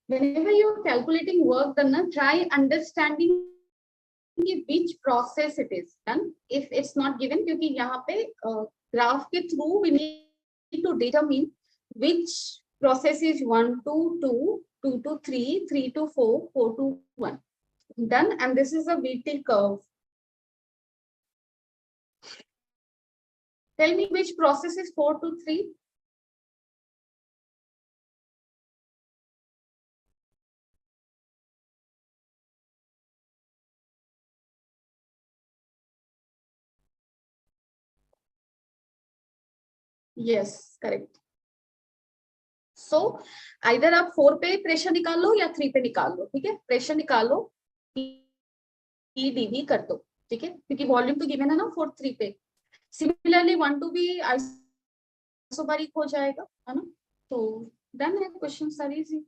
Whenever you're calculating work done, try understanding which process it is done. If it's not given, क्योंकि यहाँ पे graph के through we need to determine which process is 1 to 2, 2 to 3, 3 to 4, 4 to 1. Done. And this is a VT curve. Tell me which process is 4 to 3. Yes, correct. So either आप 4 पे pressure निकाल लो या 3 पे निकाल लो. ठीक है, pressure निकालो, PdV कर दो. ठीक है, क्योंकि वॉल्यूम तो गिवन है ना 4 3 पे. सिमिलरली 1 2 भी आइसोबारिक हो जाएगा, है ना. तो डन है, question are easy.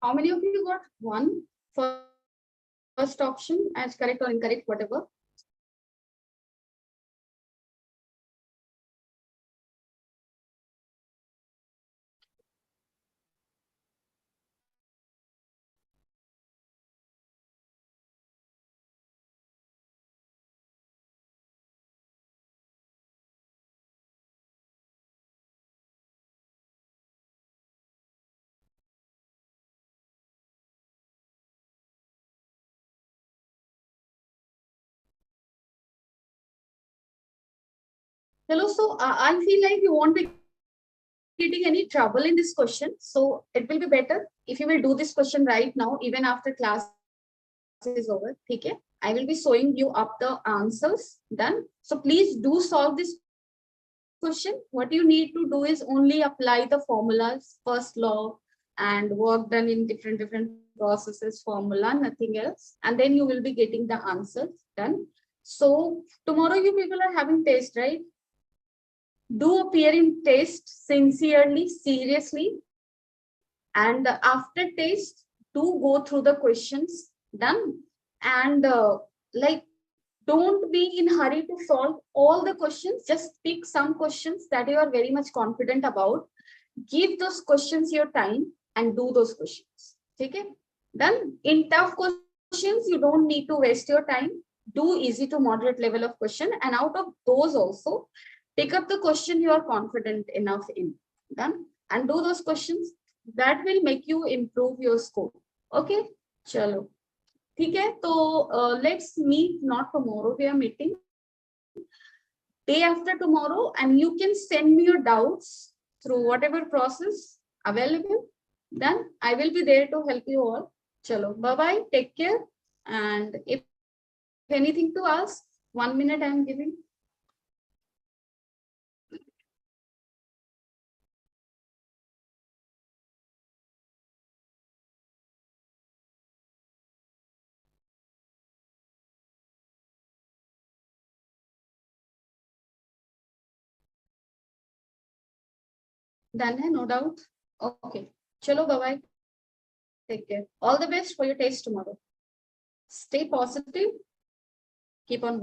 How many of you got one first option as correct or incorrect, whatever? Hello, so I feel like you won't be getting any trouble in this question. So it will be better if you will do this question right now, even after class is over. Okay, I will be showing you up the answers. Done. So please do solve this question. What you need to do is only apply the formulas, first law, and work done in different processes, formula, nothing else. And then you will be getting the answers. Done. So tomorrow you people are having test, right? Do appear in test sincerely, seriously, and after test do go through the questions. Done. And like, don't be in hurry to solve all the questions. Just pick some questions that you are very much confident about. Give those questions your time and do those questions. Okay, done. In tough questions you don't need to waste your time. Do easy to moderate level of question, and out of those also pick up the question you are confident enough in. Done. And do those questions. That will make you improve your score. Okay, chalo. ठीक है, तो let's meet not tomorrow, we are meeting day after tomorrow, and you can send me your doubts through whatever process available. Then I will be there to help you all. Chalo, bye bye, take care. And if anything to ask, 1 minute I am giving. Done hai, no doubt. Okay, chalo, bye bye, take care. All the best for your test tomorrow. Stay positive, keep on